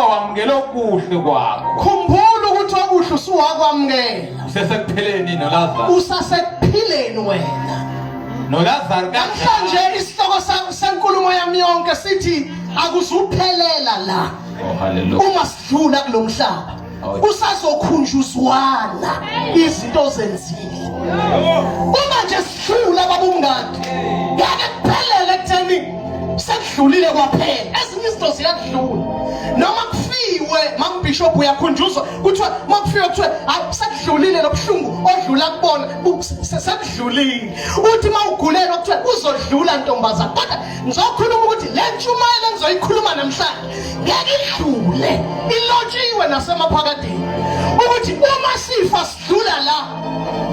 wamukela okuhle kwakho. Khumbula ukuthi okuhle usuwakwamukela. Usasekuphileni noLazaro. Usasekuphileni wena. noLazaro namhlanje isihloko senkulumo yami yonke sithi akuzuphelela la. Oh hallelujah. Uma sidlula kulomhlaba usazokhunjuzwana izinto zenzile. Uma nje sidlula babungani ngeke kuphelele ekutheni sekudlulile kwaphela. Ezinye izinto ziyadlula noma kufiwe mambishop uyakhunjuzwa kuthiwa makufiwe kuthiwa sekudlulile lobuhlungu odlula kubona sekudlulile. Uthi mawugulelwa kuthiwa uzodlula ntombazana. Kodwa ngizokhuluma ukuthi le ntshumayelo engizoyikhuluma namhlanje ngeke idlule ilotshiwe nasemaphakadeni ukuthi uma sifa sidlula la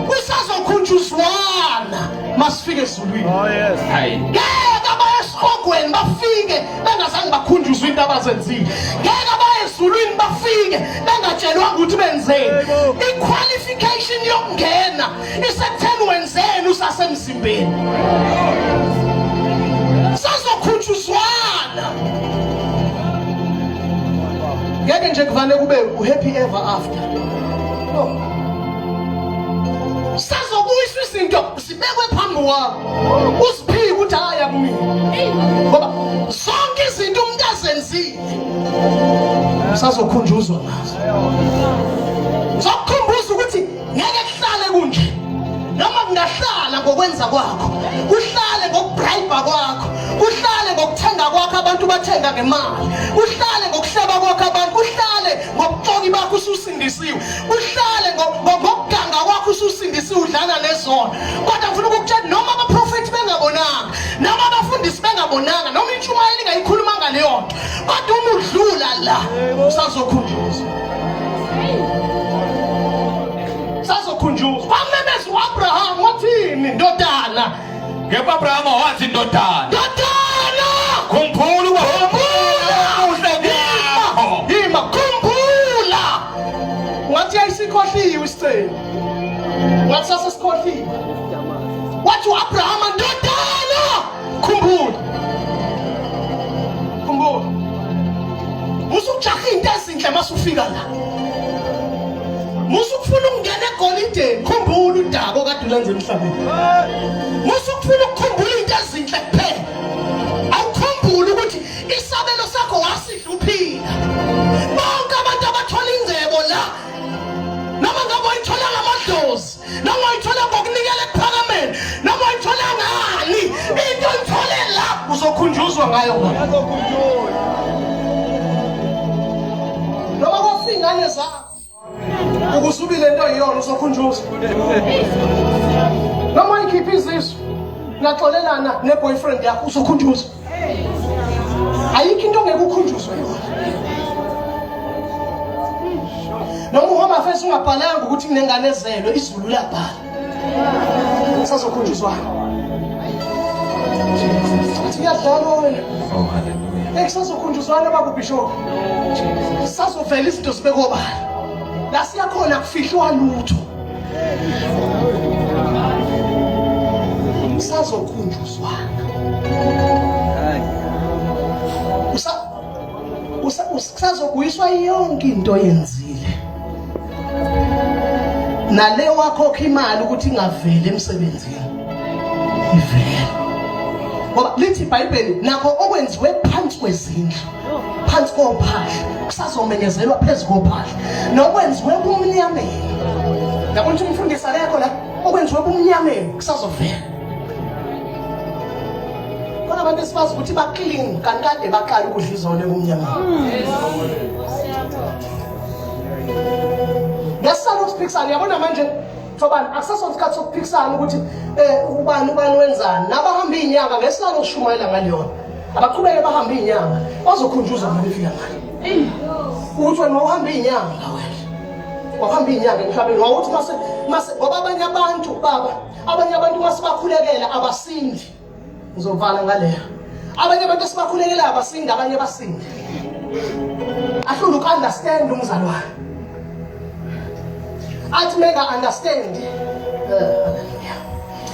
usazokhunjuzwana masifike ezulwini. Oh yes. Hayi. Ngeke abayesihogweni bafike bengazange bakhunjuzwe into abazenzile. Ngeke abayezulwini bafike bengatshelwa ukuthi benzeni. I-qualification yokungena isekutheni wenzeni usasemzimbeni. Sazokhunjuzwana. Ngeke nje kuvane kube happy ever after. No. Sazokuyiswa izinto sibekwe phambi kwakho usiphike ukuthi haya kumina ngoba zonke izinto umuntu azenzile sazokhunjuzwa nazo. Sokukhumbuza ukuthi ngeke kuhlale kunje noma kungahlala ngokwenza kwakho, uhlale ngokubribe kwakho, uhlale ngokuthenga kwakho abantu bathenga ngemali, uhlale ngokuhleba kwakho abantu, uhlale ngobuxoki bakho ususindisiwe, uhlale ngokuganga kwakho ususindisiwe udlala nezono. Kodwa ngifuna ukukutshela noma abaprofeti bengabonanga, noma abafundisi bengabonanga, noma intshumayelo ingayikhulumanga leyo nto, kodwa uma udlula la usazokhunjuzwa. Sazokhunjuzwa. Kwamemeza uAbraham wathini Ndodana? Ngepha Abraham wathi Ndodana. Ndodana! Khumbula okuhle kwakho. Yima khumbula. Ngathi ayisikhohliwe isicelo. Ngathi sasesikhohliwe. Wathi uAbraham Ndodana! Khumbula. Khumbula. Usujaha into ezinhle masufika la. Musukufuna ukungena egolideni, khumbula udaba okade ulenza emhlabeni. Musukufuna ukukhumbula into ezinhle kuphela. Awukhumbula ukuthi isabelo sakho wasidluphila. Bonke abantu abathola ingcebo la, noma ngabe uyithola ngamadlozi, noma uyithola ngokunikela ekuphakameni, noma uyithola ngani, into uyithole la uzokhunjuzwa ngayo. Noma kwafingane zakho ukusubile into yiyona uzokhunjuzwa. Noma ikhipha izisu naxolelana neboyfriend yakho uzokhunjuzwa. Ayikho into ongeke ukhunjuzwe yona. Noma uhoma afese ungabhalanga ukuthi kunengane ezelwe izulu liyabhala. Sazokhunjuzwa. Siyadlala wena. Oh hallelujah. Sazokhunjuzwana babubishop. Sazovela izinto zibekobala. La siyakhona kufihlwa lutho. Sazokhunjuzwana. Usazokuyiswa yonke into yenzile. Nale wakhokha imali ukuthi ingavele emsebenzini. Ivele. Ngoba lithi iBhayibheli nakho okwenziwe phansi kwezindlu, phansi kophahla, kusazomenyezelwa phezulu kophahla. Nokwenziwe kumnyameni. Yabona ukuthi umfundisi lekho la okwenziwe kumnyameni kusazovela. Kodwa abantu esibazi ukuthi baclean kanti kade baqala ukudla izolo kumnyameni. Ngesalo siphikisana yabona manje Thobani akusasosikhathi sokuphikisana ukuthi ubani wenzani. Nabahamba inyanga ngesilalo ushumayela ngaleyona. Abaqhubeke bahamba inyanga bazokhunjuzwa ngalifika ngale. Ukuthi wena uhamba inyanga la wena. Wahamba inyanga emhlabeni wawuthi mase ngoba abanye abantu baba, abanye abantu masibakhulekela abasindi. Ngizovala ngaleyo. Abanye abantu sibakhulekela abasindi, abanye basindi. Ahlula ukunderstand umzalwane. Athi mega understand.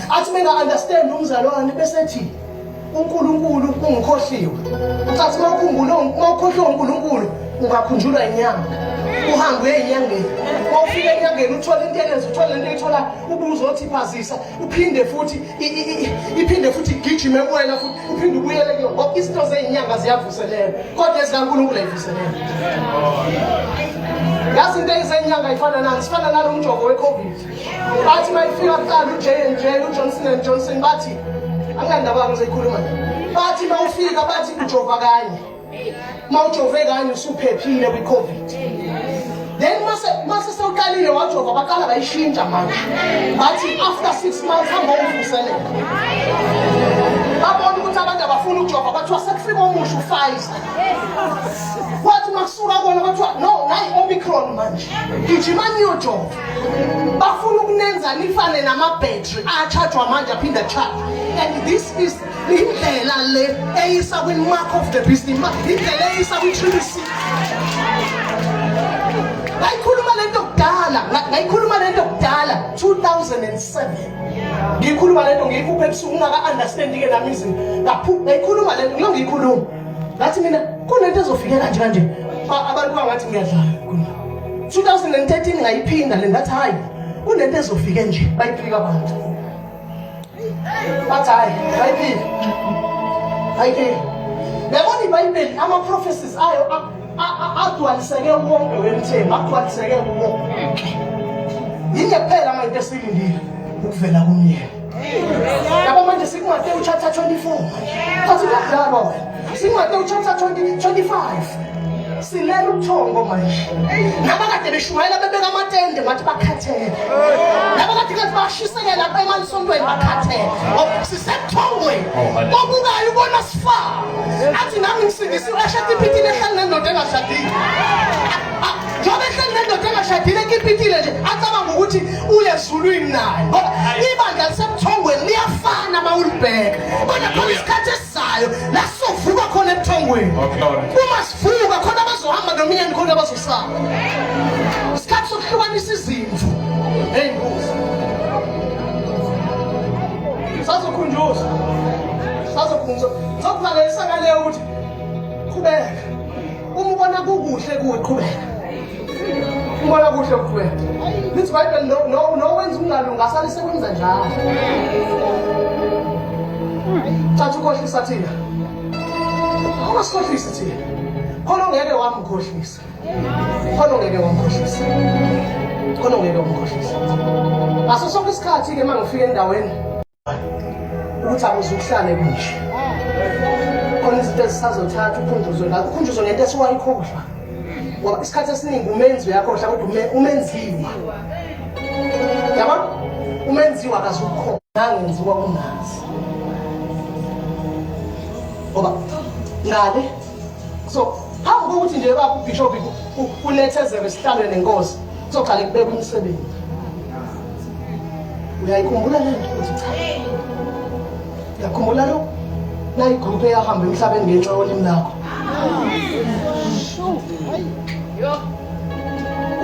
Athi mega understand umzalwane bese ethi uNkulunkulu ungikhohliwe. Ucathi mawukhumbula mawukhohlwa uNkulunkulu ungakhunjulwa inyanga uhambe enyangeni mawufika enyangeni uthola into elenza uthola lento ethola ubuzothi phazisa uphinde futhi iphinde futhi igijime kuwena futhi uphinde ubuyele ke ngoba izinto zezinyanga ziyavuselela kodwa ezikaNkulunkulu ayivuselela yazi into ezenyanga ifana nani sifana nalo umjovo weCovid bathi mayifika kuqala uJ&J uJohnson & Johnson bathi angandaba ngizoyikhuluma bathi mawufika bathi ujova kanye mawujove kanye usuphephile kwiCovid then mase sewuqalile wajova baqala bayishintsha manje bathi after 6 months hamba uvuselela babona ukuthi abantu abafuna ukujova bathiwa sekufika omusha uPfizer wathi makusuka kona bathiwa no nayi Omicron manje gijimani yojova bafuna ukunenza nifane nama-battery a-charge-wa manje aphinda charge and this is indlela le eyisa kwi-mark of the beast indlela eyisa kwi-Trinity ngayikhuluma lento kudala 2007 ngiyikhuluma lento ngiyikuphe ebusuku ungaka-understandi-ke nami izinto ngayikhuluma lento ngiyikhuluma ngathi mina kunento ezofike kanje abantu bangathi ngiyadlala 2013 ngayiphinda le ngathi hayi kunento ezofike nje bayiphika abantu bathi hayi bayiphika yabona iBhayibheli ama-prophecies ayo agcwaliseke wonke wemthembu agcwaliseke wonke yinye kuphela manje esilindile ukuvela kumyeni yabo manje sikuMateyu chapter 24 athi kudala wena sikuMateyu chapter 25 silela ubuthongo manje nabakade beshumayela bebeka amatende ngathi bakhathele nabakade ngathi bashiseke lapha emasontweni bakhathele sisebuthongweni obukayo ubona sifa athi nami ngisindisiwe ashada iphithile ehlali nendoda engashadile njengoba ehlali nendoda engashadile kiphithile nje acabanga ukuthi uye ezulwini naye ngoba ibandla lisebuthongweni liyafana mawulibheka kodwa khona isikhathi esizayo la sizovuka khona ebuthongweni uma sivuka khona abazohamba nomyeni khona abazosala isikhathi sokuhlukanisa izimvu ey'mbuzi sazokhunjuzwa zokubhalelisa ngaleyo ukuthi qhubeka uma ubona kukuhle kuwe qhubeka ubona kuhle qhubeka lithi iBhayibheli nowenza ukungalungi asale sekwenza njalo thatha ukhohlisa thina ungasikhohlisi thina khona ungeke wamkhohlisa ngaso sonke isikhathi-ke uma ngifika endaweni ukuthi akuzukuhlale kunje khona izinto ezisazothatha ukhunjuzwe ngazo ukhunjuzwe ngento esiwayikhohlwa ngoba isikhathi esiningi umenzi uyakhohlwa kodwa umenziwa yabona umenziwa akazukhohlwa nangenziwa kungazi ngoba ngale so phambi kokuthi nje baba ubishop unethezeke sihlale nenkosi soqala kubeka umsebenzi uyayikhumbula lento ukuthi cha yakhumbula lo la igroup eyahamba emhlabeni ngenxa yolimi lakho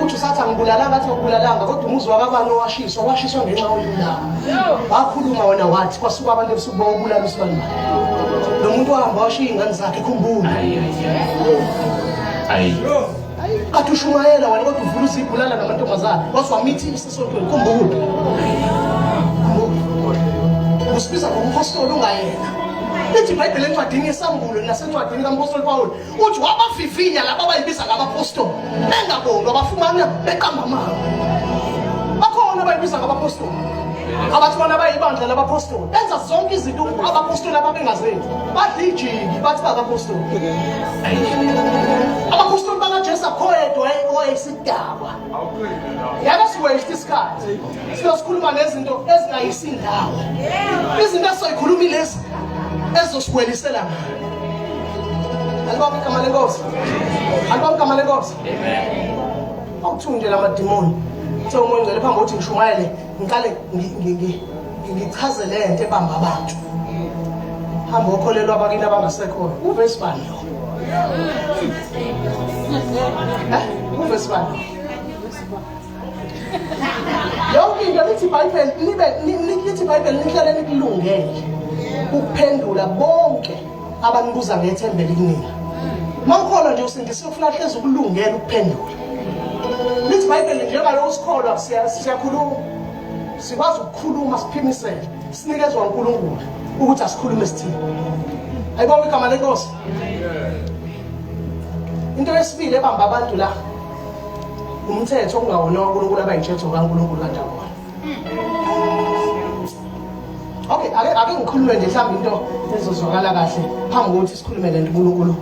uthi usathi angibulalanga athi akubulalanga kodwa umuzi wakabani owashiswa ngenxa yolimi lakho wakhuluma wena wathi kwasuka abantu ebusuku bawubulala isibani lo muntu wahamba washiya ingane zakhe khumbula kathi ushumayela wena kodwa uvula uzibulala namantombazane wasiwamithi isisontweni khumbula usibiza ngomphostoli ungayena lithi iBhayibheli encwadini yesambulo nasencwadini kaMpostoli Pawulo uthi wabavivinya laba abayibiza ngabapostoli bengabonwa abafumana beqamba amanga bakhona abayibiza ngabapostoli abathi bona bayibandla labapostoli benza zonke izinto abapostoli ababengazenzi badla ijiki bathi babapostoli abapostoli bakaJesu akhoyedwa owayesidakwa yaba siwaste isikhathi sikhuluma nezinto ezingayisindawo izinto esizoyikhuluma lezi ezosiwelisela alibonke igama lenkosi awuthunje lamadimoni umoya ngcwele phambi kokuthi ngishumayele ngiqale ngichaze le nto ebamba abantu hamba okholelwa abakini abangasekhoyo uvesi bani lo uvesi bani yonke into lithi iBhayibheli nihlale nikulungele ukuphendula bonke abanibuza ngethembele kunina Mawukholwa nje usindisiwe ufuna hleze ukulungela ukuphendula. Lithi iBhayibheli njengalo usikholwa siyakhuluma. Sikwazi ukukhuluma siphimisele. Sinikezwe uNkulunkulu ukuthi asikhulume sithini. Ayibonke igama lenkosi. Into yesibili ebamba abantu la umthetho ongawona uNkulunkulu abayithetho kaNkulunkulu kanjalo. Okay, ake ngikhulume nje mhlawumbe into ezozwakala kahle phambi kokuthi sikhulume lento uNkulunkulu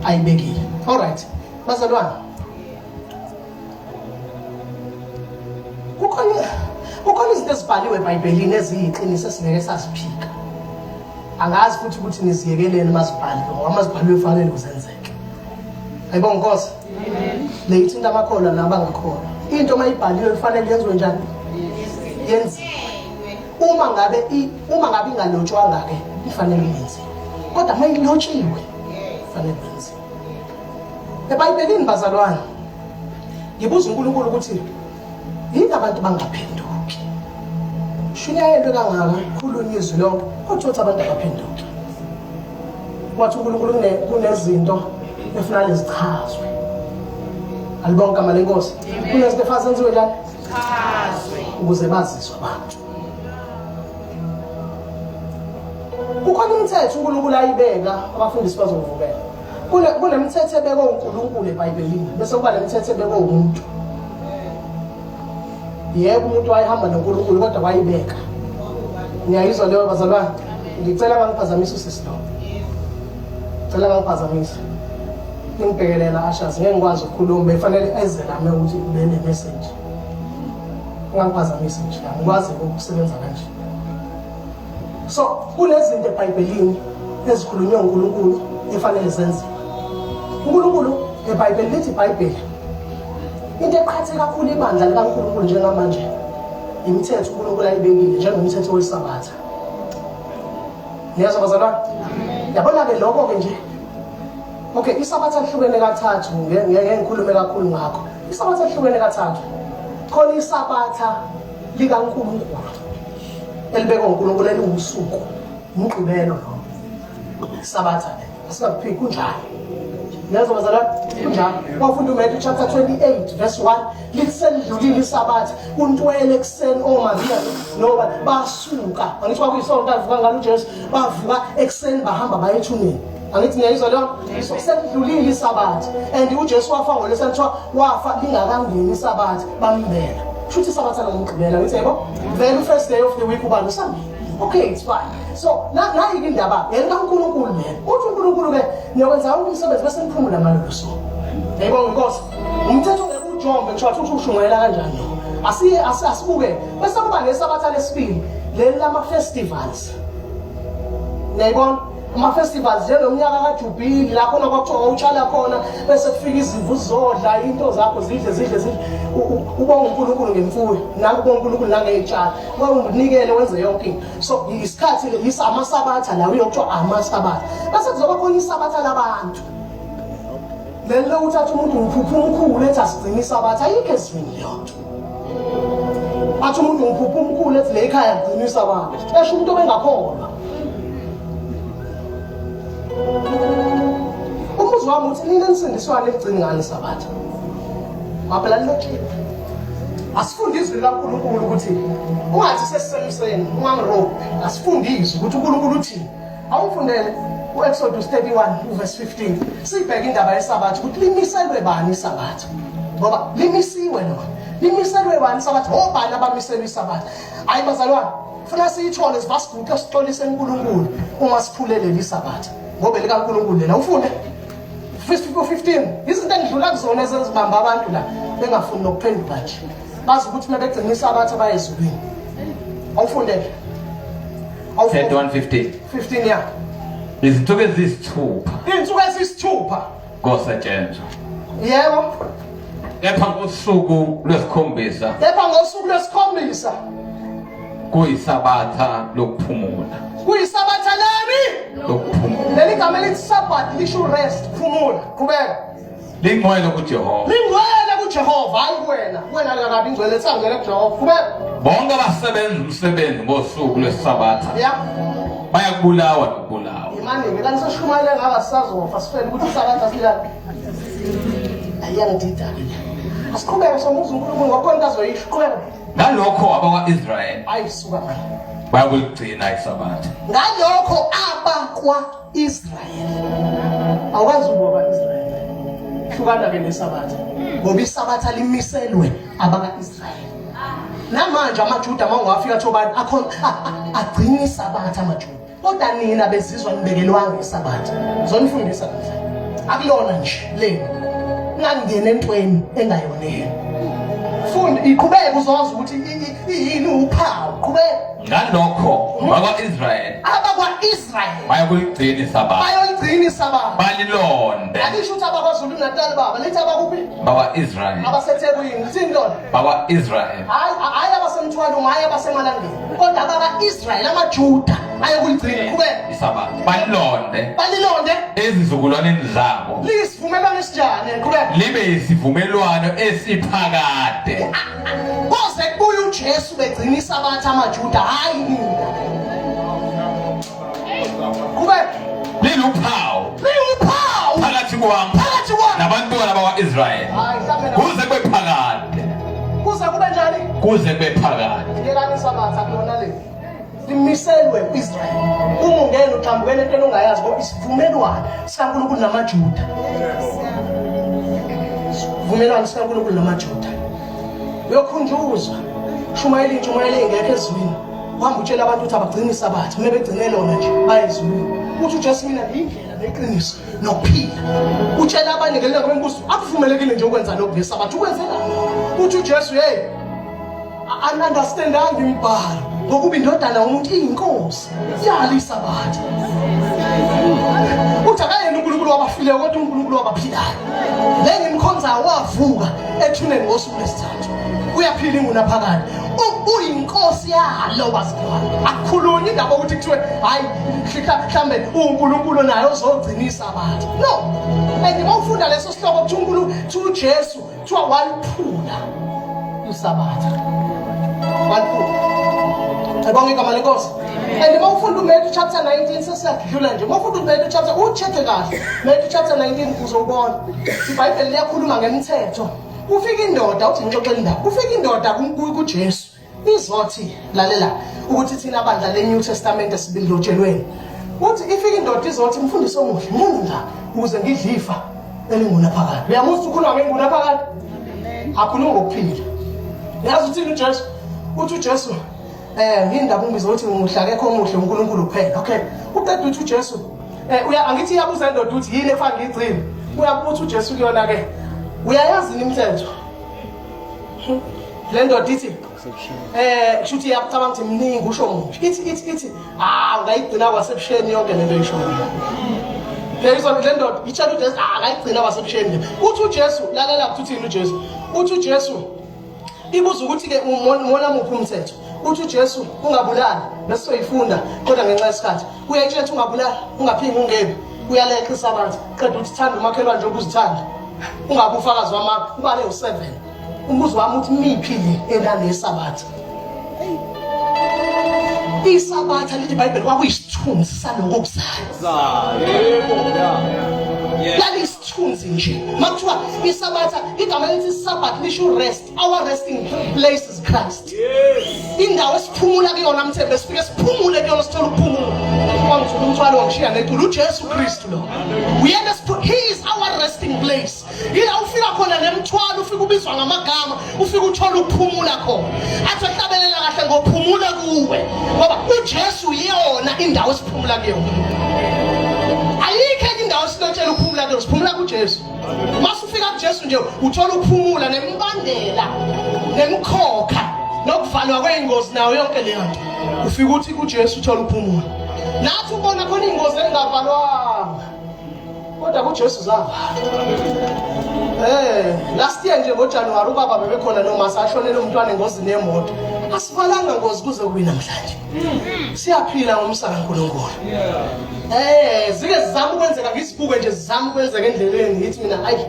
ayibekile. All right. Bazalwane. Kukhona izinto ezibhaliwe eBhayibhelini eziyiqiniso esingeke saziphika. Angazi futhi ukuthi niziyekeleni mazibhaliwe ngoba mazibhaliwe fanele uzenzeke. Ayibonga Nkosi. Amen. Leyithinta amakholwa nabangakholwa. Into mayibhaliwe kufanele yenziwe njani? Yenziwe. Uma ngabe ingalotshwanga ke ifanele yenziwe. Kodwa mayilotshiwe fanele yenziwe. eBhayibhelini bazalwane ngibuza uNkulunkulu ukuthi yini abantu bangaphenduki. Shunyayelwe kangaka khulunywa izwi lo kodwa abantu abaphenduki. Wathi uNkulunkulu kunezinto efanele zichazwe. Alibonga igama lenkosi. Kunezinto efanele zenziwe njani? Zichazwe ukuze baziswe abantu. Kukhona imithetho uNkulunkulu ayibeka abafundisi bazovukela. Kunemithetho ebekwe uNkulunkulu eBhayibhelini bese kuba nemithetho ebekwe umuntu. Yebo umuntu wayehamba noNkulunkulu kodwa wayibeka. Ngiyayizwa leyo bazalwane. Ngicela bangiphazamisa usisi lo. Ngicela bangiphazamisa. Ngibhekelela ashazi ngeke ngikwazi ukukhuluma befanele ezelame ukuthi bene message. Ungangiphazamisa nje. Ngikwazi ukusebenza kanje. So kunezinto eBhayibhelini ezikhulunywa uNkulunkulu efanele zenziwe. uNkulunkulu eBhayibheli lithi iBhayibheli into eqhathe kakhulu ibandla likaNkulunkulu njengamanje imithetho uNkulunkulu ayibekile njengomthetho weSabatha. Niyazwa bazalwane? Yabona ke lokho ke nje. Okay, iSabatha lihlukene kathathu ngeke ngikhulume kakhulu ngakho. iSabatha lihlukene kathathu. Khona iSabatha likaNkulunkulu elibekwa uNkulunkulu elingusuku umgqibelo lo. iSabatha asikaphiki kunjalo. Niyazwa bazalwane? Kunjalo. Wafunda uMatthew chapter 28 verse 1 lithi selidlulile iSabatha kuntwele ekseni oMaria noba basuka. Angithi kwakuyisonto avuka ngalo uJesu bavuka ekseni bahamba baye ethuneni. Angithi ngiyayizwa leyo? So selidlulile iSabatha and uJesu wafa ngolesithathu kuthiwa wafa lingakangeni iSabatha bambela. Shuthi iSabatha lomgqibelo ngithi yebo then first day of the week ubani uSabatha. Okay, it's fine. So nayi indaba yena uNkulunkulu mina. Uthi uNkulunkulu ke niyokwenza umsebenzi bese niphumula ngalolu suku. Yebo Nkosi. Umthetho ngekujombe ngisho wathi ushungela kanjani. Asibuke. Bese kuba neSabatha lesibili leli lama festivals. Niyibona? Ama-festivals njengomnyaka kaJubili la khona kwakuthiwa utshala khona bese kufika izimvu zodla into zakho zidle ubonga uNkulunkulu ngemfuyo nangu ubonga uNkulunkulu nangey'tshalo unginikele wenze yonke into. So isikhathi amaSabatha la uyokuthiwa amaSabatha bese kuzoba khona iSabatha labantu leli lokuthatha umuntu umphuphu omkhulu ethi asigcine iSabatha ayikho esivini yonke. Athi umuntu umphuphu omkhulu ethi le ekhaya agcine iSabatha esho umuntu obengakholwa. Umuzi wami uthi nina nisindiswane egcini ngani iSabatha. Maphela lilotshiwe. Asifundiswe kaNkulunkulu ukuthi ungathi sesisemseni ungangirobi. Asifundiswe ukuthi uNkulunkulu uthini. Awufundele uExodus 31 verse 15. Sibheke indaba yeSabatha ukuthi limiselwe bani iSabatha. Ngoba limisiwe lo. Limiselwe bani iSabatha? Obani abamiselwe iSabatha? Hayi bazalwane, ufuna siyithole sivasiguqa sixolise uNkulunkulu uma siphulele iSabatha. Ngoba likaNkulunkulu lela ufunde 15 izinto engidlula kuzona ezenzibamba abantu la bengafuni nokuphenduka nje bazi ukuthi mebegcina iSabatha bayezulwini. Awufundele 15 ya izinsuku ezisithupha kosetshenzwa yebo kepha ngosuku lwesikhombisa kuyiSabatha lokuphumula. kuyiSabatha lami lokuphumula. leli gama lithi Sabbath lisho rest phumula. Qhubeka. Lingcwele kuJehova. Lingcwele kuJehova hayi wena kabi ingcwele sangcwele kuJehova. Qhubeka. Bonke abasebenza umsebenzi ngosuku lweSabatha ya bayakubulawa nokubulawa. maningi kanti seshumayele ngakasazofa sifele ukuthi isabatha silaphi ayangidida-ke asiqhubeke somuza uNkulunkulu ngokhona azoyisho qhubeka ngalokho abakwa-Israyeli ayisuka manje bayakuligcina isabatha ngalokho abakwa-Israyeli awukwazi ukuba-Israyeli hlukana-ke nesabatha ngoba isabatha limiselwe abaka-Israyeli namanje amaJuda uma ungawafika thobani agcina isabatha amaJuda kodwa nina bezizwa nibekelwanga isabatha zonifundisa akulona nje leni ngangena entweni engayonela funda iqhubeke uzozwa ukuthi yini uphawu qhubeka ngalokho abakwa-Israyeli bayakuligcina isabatha balilonde alisho ukuthi abaKwaZulu Natal baba lithi abakuphi bakwa-Israyeli abaseThekwini lithini lona bakwa-Israyeli hayi abasemthwalo hayi abasemalangeni kodwa abaka-Israyeli amaJuda ayokuligcina qhubeka isabatha balilonde ezizukulwaneni zabo lisivumelwano esinjani qhubeka libe yisivumelwano esiphakade koze kubuye uJesu begcina isabatha amaJuda hayi nina qhubeka liluphawu phakathi kwami nabantwana bakwa-Israyeli kuze kube phakade kuze kube njani kuze kube phakade yekani isabatha kulona le limiselwe u-Israyeli uma ungena uxambukele entweni ongayazi ngoba isivumelwano sikaNkulunkulu namaJuda isivumelwano sikaNkulunkulu namaJuda uyokhunjuzwa shumayela intshumayelo engekho ezwini uhamba utshela abantu ukuthi abagcine isabatha uma begcine lona nje bayezwini uthi uJesu mina ngiyindlela neqiniso nokuphila utshela abanye ngelinga kwenkosi akuvumelekile nje ukwenza lokho ngesabatha ukwenzela uthi uJesu hey understandanga imibhalo ngokuba indodana yomuntu iyinkosi yali isabatha uthi akayena uNkulunkulu wabafileyo kodwa uNkulunkulu wabaphilayo le ngimkhonzayo wavuka ethuneni ngosuku lwesithathu uyaphila ingunaphakade uyinkosi yalo bazalwane akukhulunywa indaba ukuthi kuthiwe hayi mhlambe uNkulunkulu naye uzogcina isabatha no and mawufunda leso sihloko ukuthi uNkulunkulu uJesu kuthiwa waliphula isabatha waliphula ayibonge igama lenkosi and mawufunda uMatthew chapter 19 sesiyadlula nje mawufunda uMatthew chapter ucheke kahle Matthew chapter 19 uzobona iBhayibheli liyakhuluma ngemithetho ufika indoda uthi ngixoxela indaba ufika indoda kuJesu izothi lalela ukuthi thina abandla leNew Testament esibindlotshelweni uthi ifika indoda izothi mfundisi omuhle ngilunga ukuze ngidlifa elingunaphakade uyamuzwa ukhuluma ngengunaphakade akhuluma ngokuphila yazi uthini uJesu uthi uJesu indaba umbizo uthi ngihlakekho omuhle uNkulunkulu kuphela okay uqeda uthi uJesu angithi iyabuza indoda uthi yini efanele ngigcine uyabuthi uJesu kuyona ke uyayazi imithetho le ndoda ithi shuthi yacabanga ukuthi mningi usho muhle ithi ungayigcina kwasebusheni yonke lento eyishoyo le ndoda itshela uJesu akayigcina kwasebusheni uthi uJesu lalela kuthini uJesu uthi uJesu ibuza ukuthi ke umona muphi umthetho uthi uJesu ungabulali bese soyifunda kodwa ngenxa yesikhathi uyayitshela ukuthi ungabulali ungaphingi ungebi uyaleqa isabatha qeda uthi thanda umakhelwane nje ukuzithanda ungabe ufakazi wama ubale u7 umbuzo wami uthi miphile elane isabatha isabatha lithi iBhayibheli kwakuyisithunzi saloko okuzayo lali isithunzi nje makuthiwa isabatha igama elithi Sabbath lisho rest our resting place is Christ indawo esiphumula kuyona mthembe sifike siphumule kuyona sithola ukuphumula kwamthula umthwalo wangishiya nequlu uJesu Kristu lo uyena he is our resting place ila ufika khona nemthwalo ufika ubizwa ngamagama ufika uthola ukuphumula khona athi hlabelela kahle ngophumula kuwe ngoba uJesu yona indawo esiphumula kuyona ayikho indawo sinotshela ukuphumula kuyo siphumula kuJesu masufika kuJesu nje uthola ukuphumula nembandela nemkhokha nokuvalwa kweingozi nayo yonke le nto ufika uthi kuJesu uthola ukuphumula nathi ubona khona ingozi engavalwanga kodwa kuJesu zavala last year nje ngoJanuary ubaba bebekhona nomasa ashonela umntwana engozini yemoto asivalanga ngozi kuze kube namhlanje siyaphila ngomsana kaNkulunkulu zike zizama ukwenzeka ngisibuke nje zizama ukwenzeka endleleni ngithi mina hayi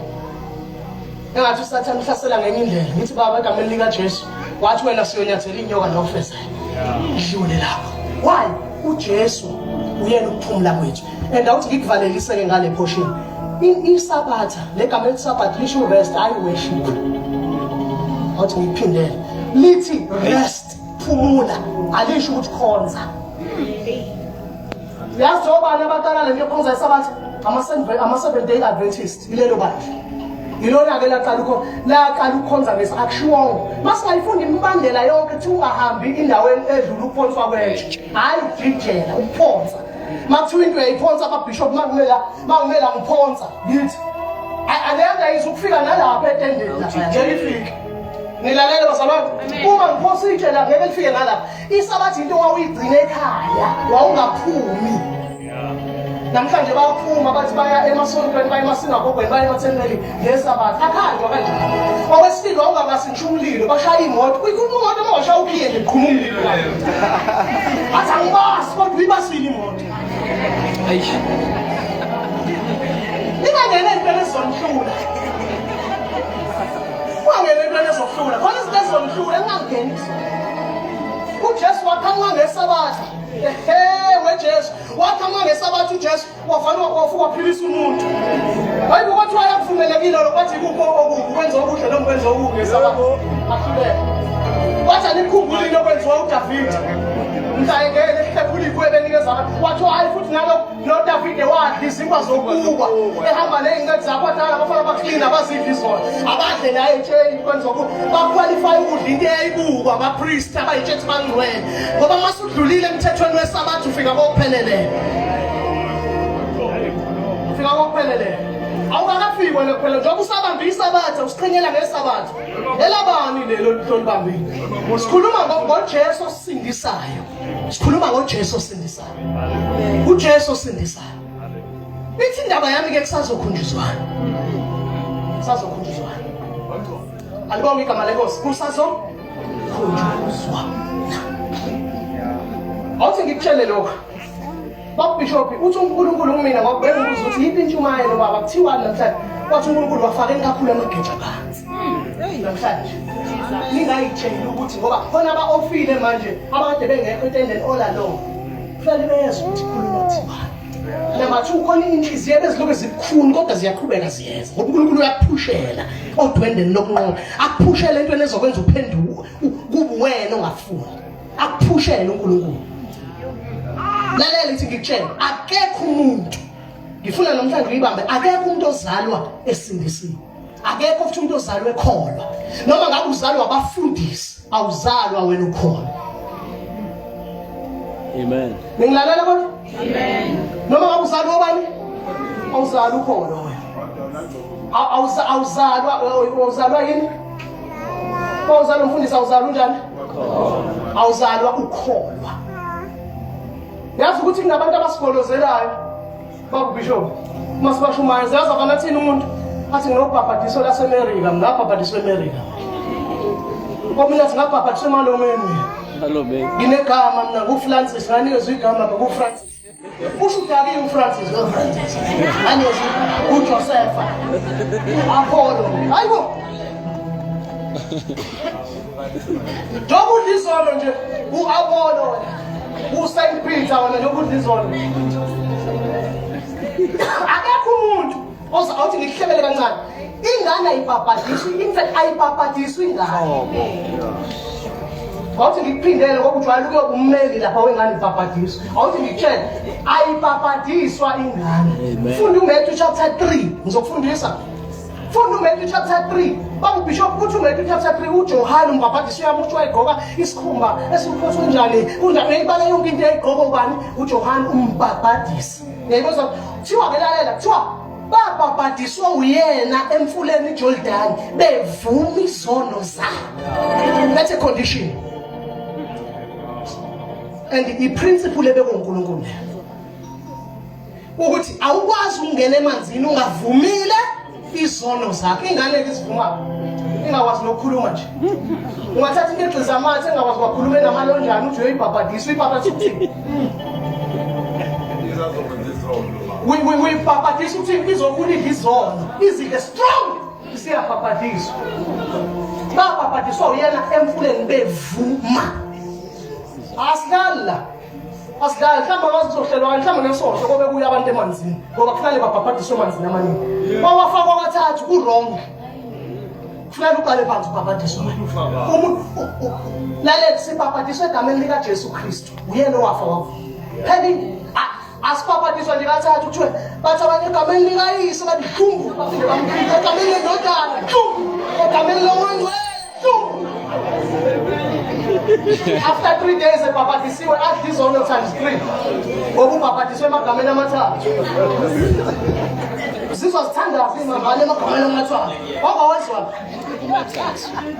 engathi uSathane uhlasela ngenye indlela ngithi baba egameni lika Jesu wathi wena siyonyathela inyoka nofezayo idlule lapho why uJesu uyena ukuphumula kwethu. And awuthi ngikuvalelise-ke ngale portion. Isabatha, le gama elithi Sabbath lisho rest, hayi worship. Awuthi ngiphindele. Lithi rest, phumula, alisho ukuthi khonza. Yazi obani abaqala lento yokukhonza isabatha? Ama-7 day Adventist, ilelo bandla. Yilona-ke laqala ukukhonza ngesi-akushiwongo. Masingayifundi imibandela yonke kuthi ungahambi indaweni edlula ukuphonswa kwentshe. Hhayi ukujijela, ukuphonsa. Makuthiwa into uyayiphonsa ababhishop mangimela ngiphonsa. Ngithi, aleyanda yize ukufika nalapha etendeni lapha, ngeke ifike. Nilalele bazalwane, uma ngiphonsa itshe lapha ngeke lifike nalapha. Isabathi into wawuyigcine ekhaya, wawungaphumi. Namhlanje bayaphuma bathi baya emasontweni, baya emasinagogweni, baya emathempelini ngesabatha. Akhanjwa kanjani. Okwesibili wawungabasintsha umlilo, bashaya imoto. Imoto uma washaya ukhiye nje qhuma umlilo. Athi angibasi kodwa uyibasile imoto. Ningangena ey'ntweni ezizonihlula. Ungangena ey'ntweni ezizokuhlula. Khona izinto ezizonihlula engingangenisa. uJesu waqhamuka ngesabatha. Wejesu waqhamuka ngesabatha uJesu wafuka waphilisa umuntu. Hayi ukuthi wayakuvumelekile lokwathi kupho okwenza okuhle nokwenza okubi ngesabatha. Ahluleke. Wathi anikhumbule into okwenziwa uDavide. Mhla engene ehlephula ikhwebe enikeza abantu. Wathi hayi futhi noDavide wadla izinkwa zokuba. Ehamba ney'ncedi zakho adala bafana baklina bazidla izona. Abadle naye etsheni kwenza okubi. Baqualify ukudla into eyayibukwa abapriest abayitshethi bangcwele. Ngoba mase udlulile emthethweni wesabatha ufika kokuphelele. Ufika kokuphelele. Awukakafiki wena kuphela njengoba usabambe isabatha usiqhinyela ngesabatha. Elabani lelo lolibambile. Sikhuluma ngoJesu osindisayo. Sikhuluma ngoJesu osindisayo. uJesu osindisayo. Ithi indaba yami ke kusazokhunjuzwana. Kusazokhunjuzwana. Alibonga igama leNkosi kusazokhunjuzwana. Awuthi ngikutshele lokho. Bishop uthi uNkulunkulu kumina ngakubeka ukuthi yiphi intshumayelo lo baba kuthiwa namhlanje wathi uNkulunkulu wafaka kakhulu amageja phansi. Namhlanje ningayitshela ukuthi ngoba khona aba-ofile manje abakade bengekho etendeni olalo kufanele bezwe ukuthi uNkulunkulu wathiwani. Number 2 khona inhliziyo eziloku zibukhuni kodwa ziyaqhubeka ziyeza ngoba uNkulunkulu uyakuphushela odwendeni lokunqoba akuphushela entweni ezokwenza uphenduke kube wena ongafuni akuphushela uNkulunkulu. Lalela lithi ngikutshela akekho umuntu ngifuna namhlanje uyibambe akekho umuntu ozalwa esindisiwe akekho futhi umuntu ozalwa ekholwa noma ngabe uzalwa abafundisi awuzalwa wena ukholwa. Amen. Ningilalela kodwa? Amen. Noma ngabe uzalwa obani awuzalwa ukholwa wena awuzalwa yini awuzalwa umfundisi awuzalwa unjani awuzalwa ukholwa. Yazi ukuthi kunabantu abasibolozelayo baba bishop masibashumayo yazi abanathini umuntu athi nginobhabhadiso laseMerika ngabhabhadiso eMerika omina singabhabhadiso emalomeni nginegama mina nguFrancis nganikezwe igama nguFrancis usho udaki uFrancis anikezwe uJoseph Apollo hayibo Jobudlizono nje uApollo uSaint Peter wena nokudla izona. Akekho umuntu ozawuthi ngihlebele kancane. Ingane ayibhabhadiswi, in fact ayibhabhadiswi ingane. Awuthi ngikuphindele ngoba ujwayele ukuba ummeli lapha wengane ibhabhadiswa. Awuthi ngikutshela ayibhabhadiswa ingane. Funda uMatthew chapter 3 ngizokufundisa. Funda uMatthew chapter 3. Baba Bishop uthi uMatthew chapter 3 uJohane umbhabhadisi uyamuthi wayegqoka isikhumba esiphotho njani unjani ibala yonke into ayigqoka ubani uJohane umbhabhadisi. Yayibona kuthiwa ngelalela kuthiwa babhabhadiswa uyena emfuleni iJordan bevuma izono zabo. That's a condition. And the principle ebekuNkulunkulu ukuthi awukwazi ukungena emanzini ungavumile izono zakhe. Ingane ezivuma ingakwazi nokukhuluma nje. Ungathatha into ezamathe engakwazi ukukhuluma namalonjana uthi uyibhabhadisa uyibhabhadisa uthini? We bhabhadisa uthini izokulidla izono. Izile strong isiyabhabhadiswa. Babhabhadiswa uyena emfuleni bevuma. Asilala. Asidlali mhlawumbe abazizohlelwa mhlawumbe nesosho kobe kuya abantu emanzini ngoba kufanele babhabhadiswe emanzini amaningi. Bawafaka kathathu ku-wrong. Kufanele uqale phansi ubhabhadiswe. Lalela sibhabhadiswe egameni likaJesu Kristu. Uyena owafa wavuka. Pheli asibhabhadiswa nje kathathu kuthiwe bathi abanye egameni likayise bathi hlumbu bafike bamkhipha egameni leNdodana hlumbu egameni loMngcwele hlumbu. After 3 days ebhabhadisiwe athi izono times 3 ngoba ubhabhadiswe emagameni amathathu. Sizwa sithanda imambane emagameni amathathu. Wangawezwa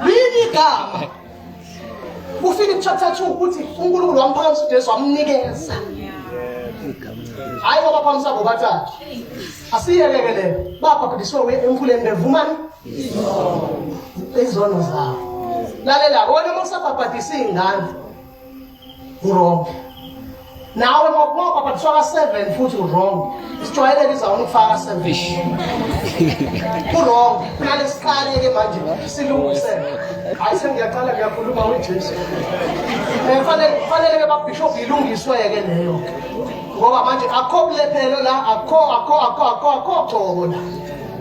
lini igama uFilip chapter 2 ukuthi uNkulunkulu wamphakamisa uJesu wamnikeza. Hayi ngoba phambi sabo bathathu. Asiyeke leyo. Babhabhadiswe emfuleni bevumani izono zabo. Lalela wena mosabhabhadisa ingane wrong. Nawe mawubhabhadiswa ka7 futhi wrong. Isijwayeleke izawona ukufaka 7. Wrong. Kunale siqale ke manje silungisele. Hayi sengiyaqala ngiyakhuluma uJesu. Fanele ke babishop ilungiswe ke leyo. Ngoba manje akho bulephelo la akho gcobo la.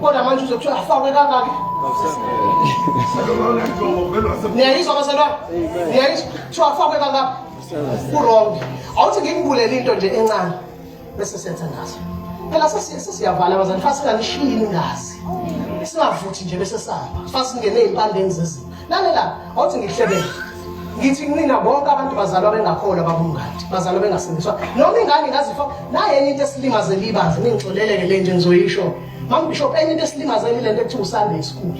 Kodwa manje uzokuthiwa afakwe kangaki? Niyayizwa basalwa? Niyayizwa? Kuthiwa afakwe kangaki? Wrong. Awuthi ngikubulele into nje encane bese setha ngaso. Phela sesiyavala bazani fasinganishini ngazi. Singavuthi nje bese sahamba. Fasingene ezimpandeni zezimo. Lalela awuthi ngikuhlebele. Ngithi kunina bonke abantu bazalwa bengakholwa babungadi, bazalwa bengasindiswa. Noma ingane ngazifa naye enye into esilimazele ibanzi ningixoleleke le nje ngizoyisho. Mama Bishop enye into esilimazele lento ekuthiwa uSunday school.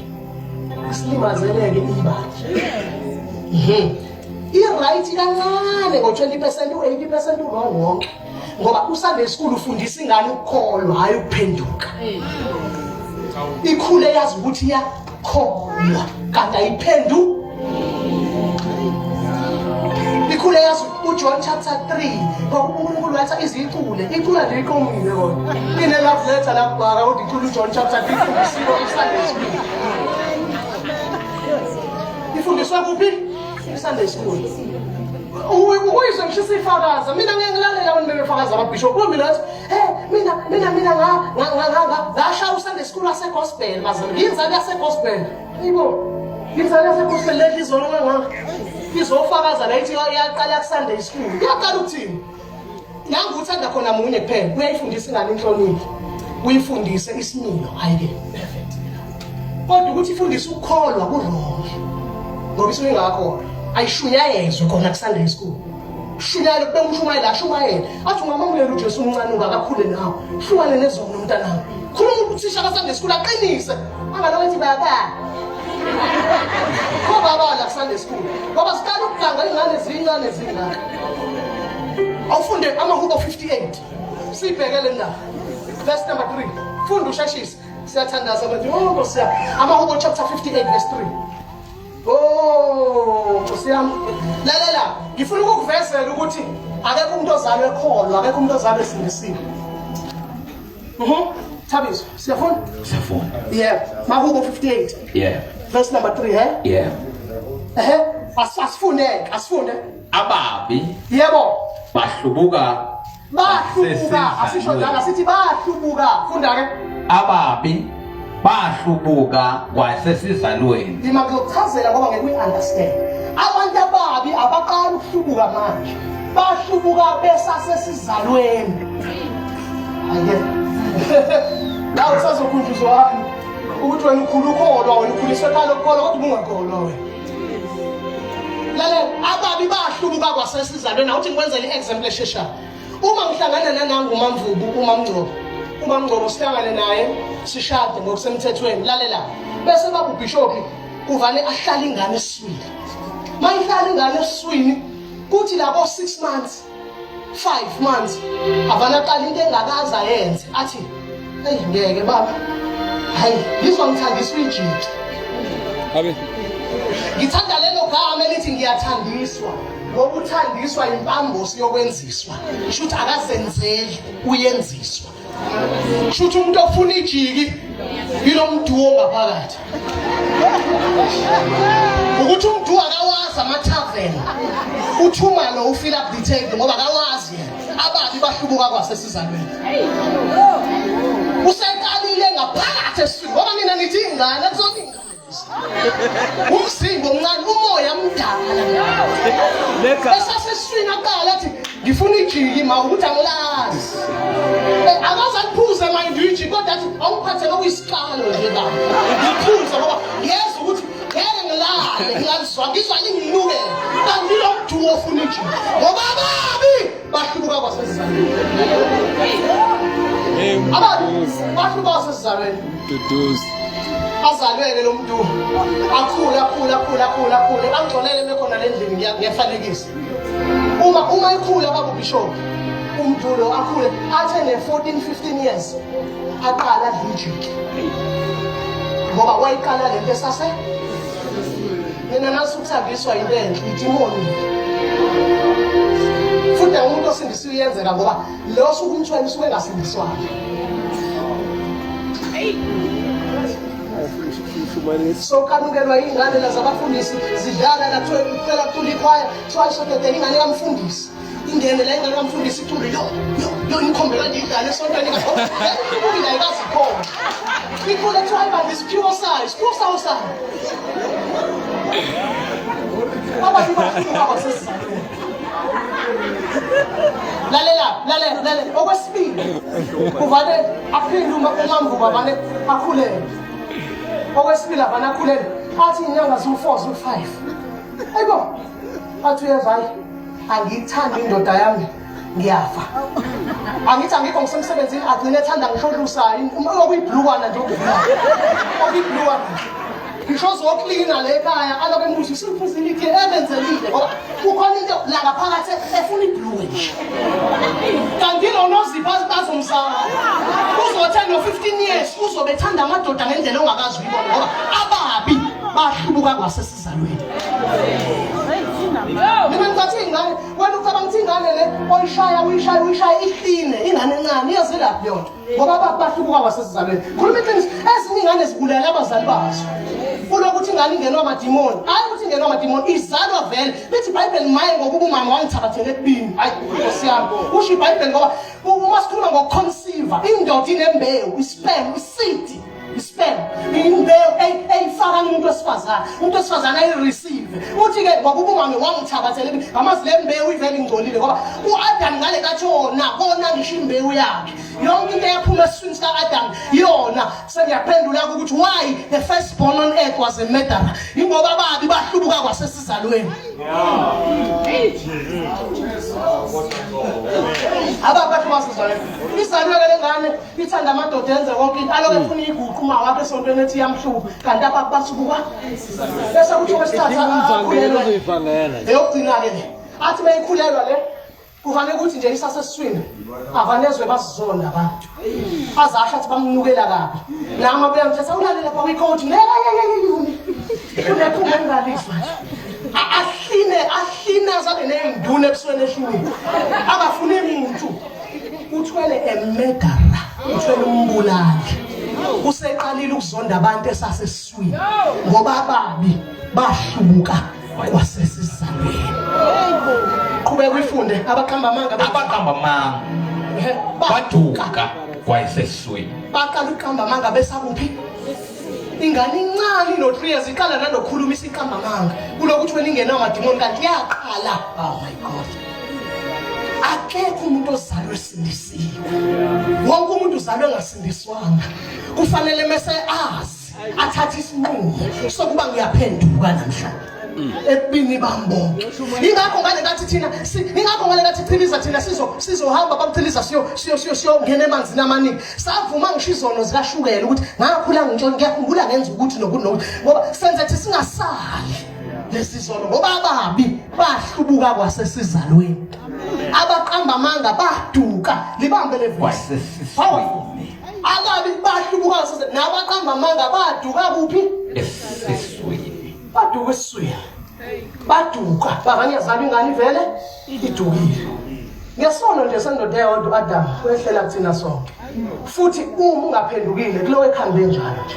Isilimazeleke ibandla. I-right kancane ngo20% u80% wrong wonke. Ngoba uSunday school ufundisa ingane ukukholwa hayi ukuphenduka. Ikhule yazi ukuthi iyakholwa kanti ayiphenduka. Ikhule yazi uJohn chapter 3 ngoba uNkulunkulu wathi izicule icula nje iqomile kodwa. Ine love letter la kubhaka ukuthi icula uJohn chapter 3 ifundisiwe uSunday school. Ifundiswa kuphi? Sunday school. Uyizwe ngishisa ifakaza. Mina ngeke ngilalela abantu bebefakaza ababishop. Mina ngathi, mina ngasha uSunday school wasegospel bazana. Ngizali yasegospel. Yibo. Ngizali yasegospel lezizolo nganga. Izofakaza la ithi iyaqala kuSunday school. Iyaqala ukuthini? Nangu uthanda khona munye kuphela. Uyayifundisa ingane inhlonipho. Uyifundise isimilo. Hayike. Perfect. Kodwa ukuthi ifundise ukukholwa kuronke. Ngoba isuke ngakho ayishunyayezwe khona kuSunday school. Shunyayele kube umshumayela ashumayele. Athi ungamamukela uJesu umncane ungakakhule nawe. Hlukane nezono mntanami. Khuluma uthisha kaSunday school aqinise. Angalokuthi baba. Ko baba la Sunday school. Ngoba siqala ukuganga ingane zingane. Awufunde amahubo 58. Sibhekele ndaba. Verse number 3. Funda ushashisa. Siyathandaza bathi Nkosi yami. Amahubo chapter 58 verse 3. Nkosi yami. Lalela, ngifuna ukukuvezela ukuthi akekho umuntu ozalwe ekholwa, akekho umuntu ozalwe esindisiwe. Thabiso, siyafuna? Siyafuna. Yeah. Mahubo 58. Yeah. Verse number 3, eh? Yeah. Asifunde. Ababi Yebo. bahlubuka. Asisho njalo sithi bahlubuka. Funda ke. Ababi bahlubuka kwasesizalweni. Ima kuchazela ngoba ngeke uyiunderstand. Abantu ababi abaqala ukuhlubuka manje. Bahlubuka besasesizalweni. Ake. La usazokhunjuzwa ukuthi wena ukhulukholwa wena ukhuliswe phalo ukholwa kodwa ungakholwa wena. Lalela ababi bahlubuka kwasesizalweni awuthi ngikwenzele iexample esheshayo. Uma ngihlangana nanangu uMamvubu uMamngcobo sihlangane naye sishade ngokusemthethweni lalela bese baba uBishop kuvane ahlala ingane eswini. Mayihlala ingane eswini kuthi labo 6 months 5 months avana qala into engakaza yenze athi hey ngeke baba hayi ngizwa ngithandiswa ijiki abe ngithanda lelo gama elithi ngiyathandiswa ngoba uthandiswa impambosi yokwenziswa shuthi akazenzeli uyenziswa shuthi umuntu ofuna ijiki yilomduwo ngaphakathi ukuthi umduwo akawazi amathaveni uthuma lo ufeel up the table ngoba akawazi yena ababi bahlubuka kwasesizalweni. Useqalile ngaphakathi esiswini ngoba mina nithi ingane kuzona ingane. Umzimba omncane umoya mdala. Esasesiswini aqala athi ngifuna ijiki ma ukuthi angilazi. Akaze akuphuze mind ijiki kodwa athi awuphathe lokuyisiqalo nje la. Ngiphuze ngoba yeza ukuthi ngeke ngilale ngizwa nginuke. Kanti lo mntu ofuna ijiki ngoba ababi bahlubuka kwasesizalweni. Ababi bahlubuka kwasesizalweni. Duduzi. Azalwele lo muntu akhula angcolele mekhona lendlini ngiyafanekisa uma ekhula baba bishop umuntu lo akhule athe ne 14-15 years aqala lijiki ngoba wayiqala lento esase mina nasukuthambiswa into enhle idimoni futhi umuntu osindisiwe yenzeka ngoba lo suku umthweni suke ngasindiswana. So kanukelwa ingane lazabafundisi zidlala la kuphela kuthula ikhwaya swayisokete ingane kamfundisi ingene la ingane kamfundisi icule yo inikhombela nje ingane esontweni la ikazikhona ikhule kuthiwa ibandisi pure size baba baba sesizalweni. Lalela okwesibili kuvale aphinde umamvuka vane akhulele. Okwesibili avana akhulele athi inyanga ziwu4 ziwu5 ayibo athi uyevayi angiyithandi indoda yami ngiyafa angithi angikho ngisemsebenzini agcine ethanda ngihlolusayo okuyibhlukwana nje okuyibhlukwana ngisho zoklina le ekhaya alobe emuthi siphuzile ithi ebenzelile ngoba kukhona into la ngaphakathi efuna ibhluke nje kanti lo nozipha bazomsala uzothe no 15 years uzobethanda amadoda ngendlela ongakazi uyibona ngoba ababi bahlubuka kwasesizalweni. Mina ngithi ingane wena ucabanga ukuthi ingane le uyishaya ihline ingane encane iyazilaphi yona ngoba bahlubuka kwasesizalweni. Khuluma iqiniso ezinye ingane zibulala abazali bazo. Ulokuthi ingane ingenwa amadimoni hayi ukuthi ingenwa amadimoni izalwa vele lithi iBhayibheli maye ngokuba umama wangithabathele ekubini hayi Nkosi yami usho iBhayibheli ngoba uma sikhuluma ngokuconceive indoda inembewu isperm iseed isperm imbewu eyifaka umuntu wesifazane ayireceive uthi ke ngokuba umama wangithabathele ekubini ngamazi le mbewu ivele ingcolile ngoba uAdam ngale kathi ona kona ngisho imbewu yakhe yonke into eyaphuma esiswini sika-Adam yona sengiyaphendula ukuthi why the firstborn on earth was a murderer ingoba ababi bahlubuka kwasesizalweni. Ababi basizalweni izalweke lengane ithanda amadoda enze konke into aloke efuna iguqu uma wakhe esontweni ethi yamhluba kanti ababi basubuka bese kuthi okwesithatha eyokugcina-ke le athi beyikhulelwa le kufanele ukuthi nje isasesiswini avanezwe basizonda abantu azasho athi bamnukela kabi nama buya mthetha awulalela lapha kwikhodi kunephuma engaliswa ahline azabe ney'nduna ebusweni ehlulini akafuni muntu uthwele emedara uthwele umbulali useqalile ukuzonda abantu esasesiswini ngoba ababi bahlubuka kwasesizalweni. Qhubeka uyifunde abaqamba amanga baduka kwasesizalweni. Baqala uqamba amanga besakuphi ingane incane no 3 years iqala nanokukhuluma isiqamba amanga kulokuthi wena ingena amadimoni kanti yaqala. Oh my God, akekho umuntu ozalwe esindisiwe wonke umuntu uzalwe ngasindiswanga kufanele mase azi athathe isinqumo sokuba ngiyaphenduka namhlanje ebini bambonke. Ingakho ngale kathi thina chiliza thina sizohamba bamchiliza siyo ngene emanzini amaningi savuma ngisho izono zikashukela ukuthi ngakhula ngiyakhumbula ngenza ukuthi nokuthi ngoba senze thi singasali lesi zono ngoba ababi bahlubuka kwasesizalweni abaqamba amanga baduka libambe le voice ababi bahlubuka kwasesizalweni nabaqamba amanga baduka kuphi esiswini baduka esiswini baduka babanyazana ingane vele idukile ngesono nje sendoda eyodwa Adam wehlela kuthina sonke futhi uma ungaphendukile kulowe khambe njalo nje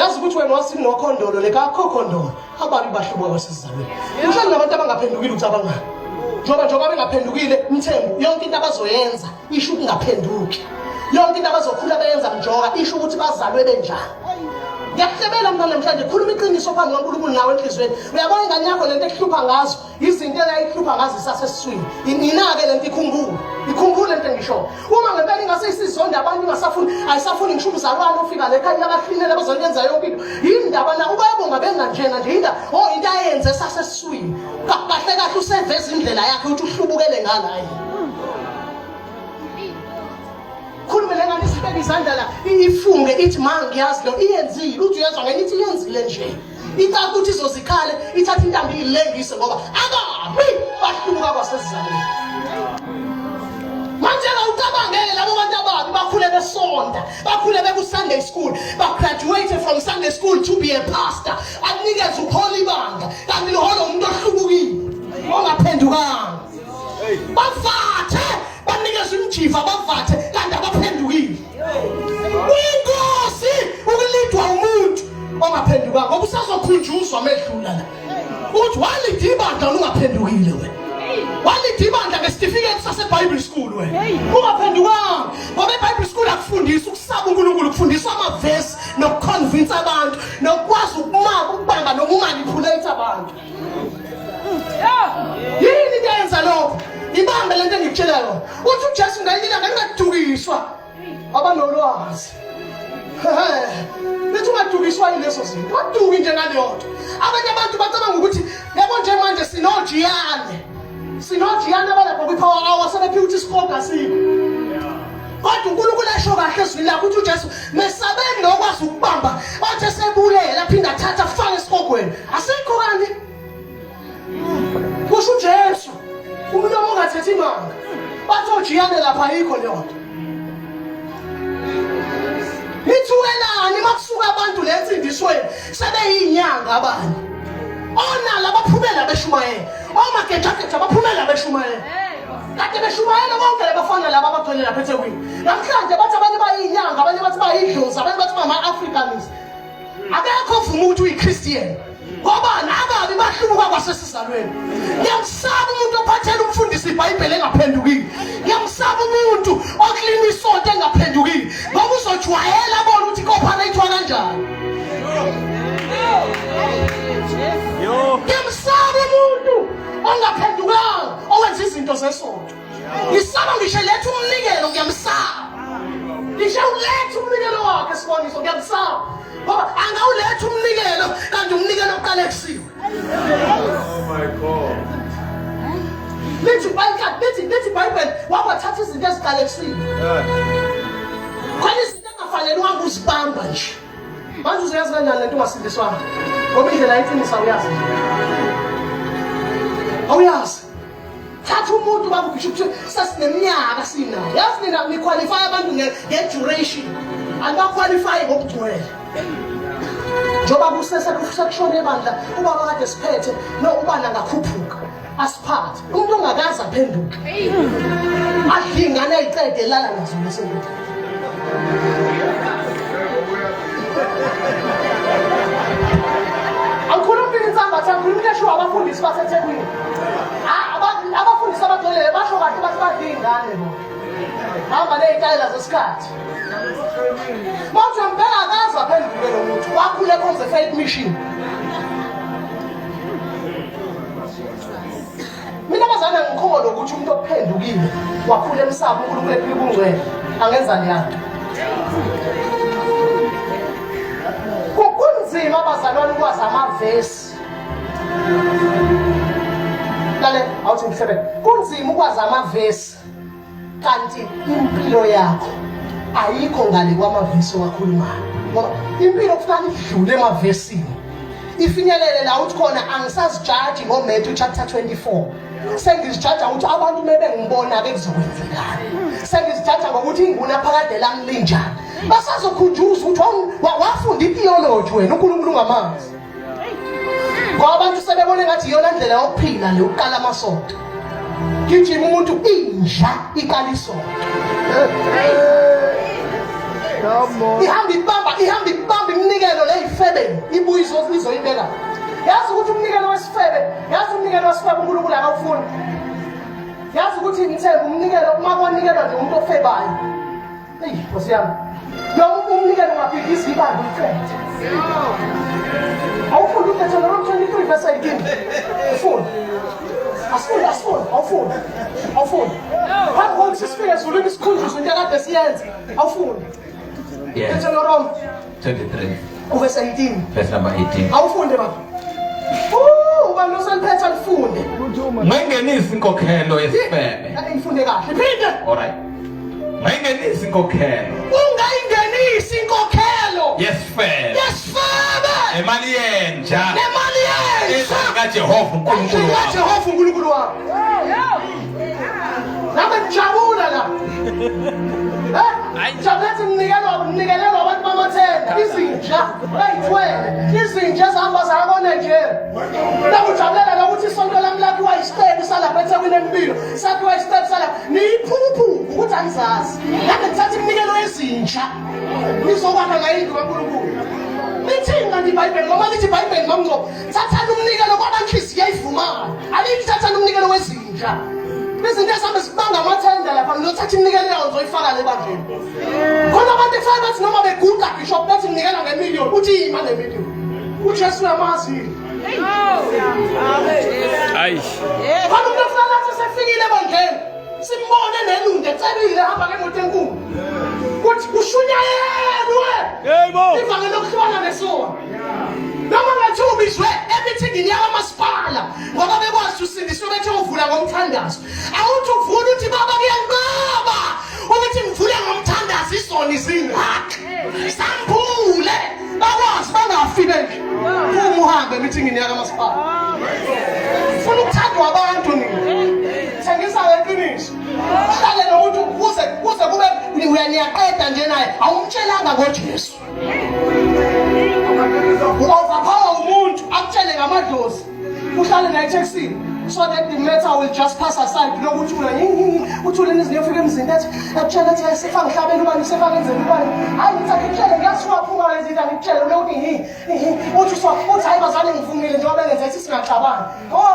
yazi ukuthi wena wasinokhondolo leka khokondolo ababi bahlubuka kwasesizalweni mhlawumbe nabantu abangaphendukile ucabanga njoba bengaphendukile umthembu yonke into abazoyenza isho ukungaphenduki. Yonke into abazokhula beyenza mjoka isho ukuthi bazalwe benjani. Ngiyakuhlebela mntwana namhlanje khuluma iqiniso phambi kaNkulunkulu nawe enhlizweni. Uyabona ingane yakho lento ehlupha ngazo izinto eyayihlupha ngazo isasesiswini. Inake lento ikhumbule lento engisho. Uma ngempela ingase isizonda abantu ayisafuni ngisho umzalwane ofika lekhaya abahlinele bazokwenza yonke into. Yindaba na ubayabonga benganjena nje into into ayenze esasesiswini. Kahle useveza indlela yakhe ukuthi uhlubukele ngalayo. Khuluma lengane isibeke izandla la ifunge ithi mangi yazi lo iyenzile uthi uyezwa ngene ithi iyenzile nje icala ukuthi izozikhale ithatha intambi ilengise ngoba akabi bahlubuka kwasesizalweni. Manje awucabangele labo bantu ababi bakhule besonda bakhule beku Sunday school graduated from Sunday school to be a pastor akunikeza uhola ibanga kanti liholo umuntu ohlubukile ongaphendukanga bavathe banikeza umjiva bavathe kanti abaphendukile. Inkosi ukulidwa umuntu ongaphendukanga ngoba usazokhunjuzwa amedlula la uthi walidwa ibandla ungaphendukile wena walidwa ibandla ngesitifiketi saseBible school wena ungaphendukanga ngoba eBible school akufundisa ukusaba uNkulunkulu kufundisa amavesi nokuconvince abantu nokwazi ukubamba noma umanipulate abantu. Yini into eyenza lokho? Ibambe lento engikutshelayo uthi uJesu ngayilila ngingadukiswa abanolwazi. Lethu ungadukiswa yileso zinto waduki nje ngaleyo nto. Abanye abantu bacabanga ukuthi yabo nje manje sinojiyana abalapha kwipower hour sebephi ukuthi sikhonga siko. Kodwa uNkulunkulu asho kahle ezwini lakho ukuthi uJesu mesabeni nokwazi ukubamba othe sebulela aphinda thatha afake esikogweni asikho kanti kusho uJesu umuntu ongathethi imanga bathi ojiyane lapha ayikho leyo nto. Nithukelani makusuka abantu lensindisweni sebeyinyanga abanye onala baphumela beshumayela omagejageja baphumela beshumayela kade beshumayela bonke labafana laba abagcwele lapha eThekwini. Namhlanje bathi abanye bayinyanga abanye bathi bayidlozi abanye bathi bama-Africanist. Akekho uvuma ukuthi uyiChristian ngoba nababi bahlubuka kwasesizalweni. Ngiyamsaba umuntu ophathela umfundisi iBhayibheli engaphendukile. Ngiyamsaba umuntu oklina isonto engaphendukile ngoba uzojwayela bona ukuthi cooperate kanjani. Ngiyamsaba umuntu ongaphendukanga owenza izinto zesonto. Ngisaba ngisho lethu umnikelo ngiyamsaba. Ngisho lethu umnikelo wakhe siboniso ngiyamsaba. Ngoba angawuletha umnikelo kanti umnikelo oqala kusiwe. Oh my God. Lithi iBhayibheli wabathatha izinto eziqala kusiwe. Khona izinto engafanelwanga uzibamba nje. Manje uyazi kanjani lento ungasindiswanga? Ngoba indlela iqinisa uyazi. Awuyazi. Thatha umuntu bakubhisho ukuthi sasineminyaka sinayo. Yazi nina niqualify abantu nge-duration. Angaqualify ngokugcwele. Njoba kusesekushone ebandla ubaba kade siphethe no ubana ngakhuphuka asiphathe umuntu ongakaza aphenduke adlingana ayiqede lala nazo lesento. Angikhulumi insambatha ngikhuluma ngisho abafundisi baseThekwini. Abafundisi abagcwele basho kahle bathi badingane bo. Hamba nezitayela zesikhathi. Manje ngempela akaza phenduke lo muntu wakhule konze faith mission. Mina bazana ngikholwa ukuthi umuntu ophendukile wakhule emsamo uNkulunkulu ephila ubungcwele angenza leyonto. Kunzima abazalwane ukwazi amavesi. Lale awuthi ngihlebe. Kunzima ukwazi amavesi kanti impilo yakho ayikho ngale kwamavesi wakhulumayo. Ngoba impilo kufanele idlule emavesini. Ifinyelele la uthi khona angisazijaji ngoMatthew chapter 24. Sengizijaja ukuthi abantu bebengibona ke kuzokwenzekani. Sengizijaja ngokuthi inguna phakade lami linjani. Basazokhunjuza ukuthi wafunda itheology wena uNkulunkulu ngamazi. Ngoba abantu sebebona ngathi iyona ndlela yokuphila le uqala amasonto. Gijima umuntu inja iqala isonto. Ihamba ibamba iminikelo leyifebe ibuye izoyibeka. Yazi ukuthi umnikelo wesifebe, yazi umnikelo wesifebe uNkulunkulu akawufuni. yazi ukuthi ngithemba umnikelo uma kwanikela nje umuntu ofebayo. Hey, Nkosi yami. Lo umnikelo ungabhekisa ibandla uqede. Awufunda uDetonoromy 23 verse 18. Ufunda. Awufunda. Hamba sifike ezulwini isikhunjuzo into akade siyenza. Awufunda. Detonoromy 23 verse 18. verse number 18. Awufunde baba. Ubani losaliphetha alifunde. Ungayingenisa inkonkhelo yesifebe. Ake ngifunde kahle. Phinde. Alright. Ungayingenisa inkonkhelo. Ungayingenisi inkonkhelo Yesifebe. Nemali yenja. Endlini kaJehova uNkulunkulu wakho. kaJehova uNkulunkulu wakho. Nabe jabula la. Jabulete mnikelelo abantu bamathenda izinja bayithwele izinja zihamba zayabona nje. Nakujabulela lokuthi isonto lami lakhiwa isitepu salapha eThekwini empilo sakhiwa isitepu salapha niyiphuphu ukuthi angizazi. Nabe ngithatha iminikelo yezinja nizokwakha ngayindlu kaNkulunkulu. Lithini kanti iBhayibheli ngoba lithi iBhayibheli mamngcobo thathani umnikelo kwabanhlisi yayivumana alithi thathani umnikelo wezinja. Izinto ezihambe zibanga amathenda lapha ngizothatha iminikelo yawo ngizoyifaka le bandleni. Khona abantu efana bathi noma beguqa bishop bathi nginikela ngemiliyoni uthi ima ngemiliyoni. uJesu uyamazile. Ayi. Khona umuntu ofuna lathi sefikile bandleni simbone nelungu ecelile hamba ngemoto enkulu. Kuthi ushunyayelwe. Yebo. Ivangeli lokuhlwana nesoka. Noma ngathuba izwe emithingini yakamasipala ngoba bekwazi usindiswe bethe uvula ngomthandazo. Awuthi uvula uthi baba kuyanqaba ukuthi ngivule ngomthandazo isoni zingakho. Samphule bakwazi bangafike nje. Uma uhambe emithingini yakamasipala. Ufuna ukuthandwa abantu nini? Thengisa leqiniso. Hlale nomuntu kuze kube uyaniyaqeda nje naye awumtshelanga ngoJesu. Uwavaphaka umuntu akutshele ngamadlozi uhlale naye taxi so that the matter will just pass aside lokuthula uthule izinto efike emzini ethi akutshela ethi sefa ngihlabela ubani sefa ngenzeni ubani hayi ngithathele ngiyasuka phuma lezinto ngikutshela ukuthi uthi so uthi hayi bazane ngivumile njengoba bengenza ithi singaxabani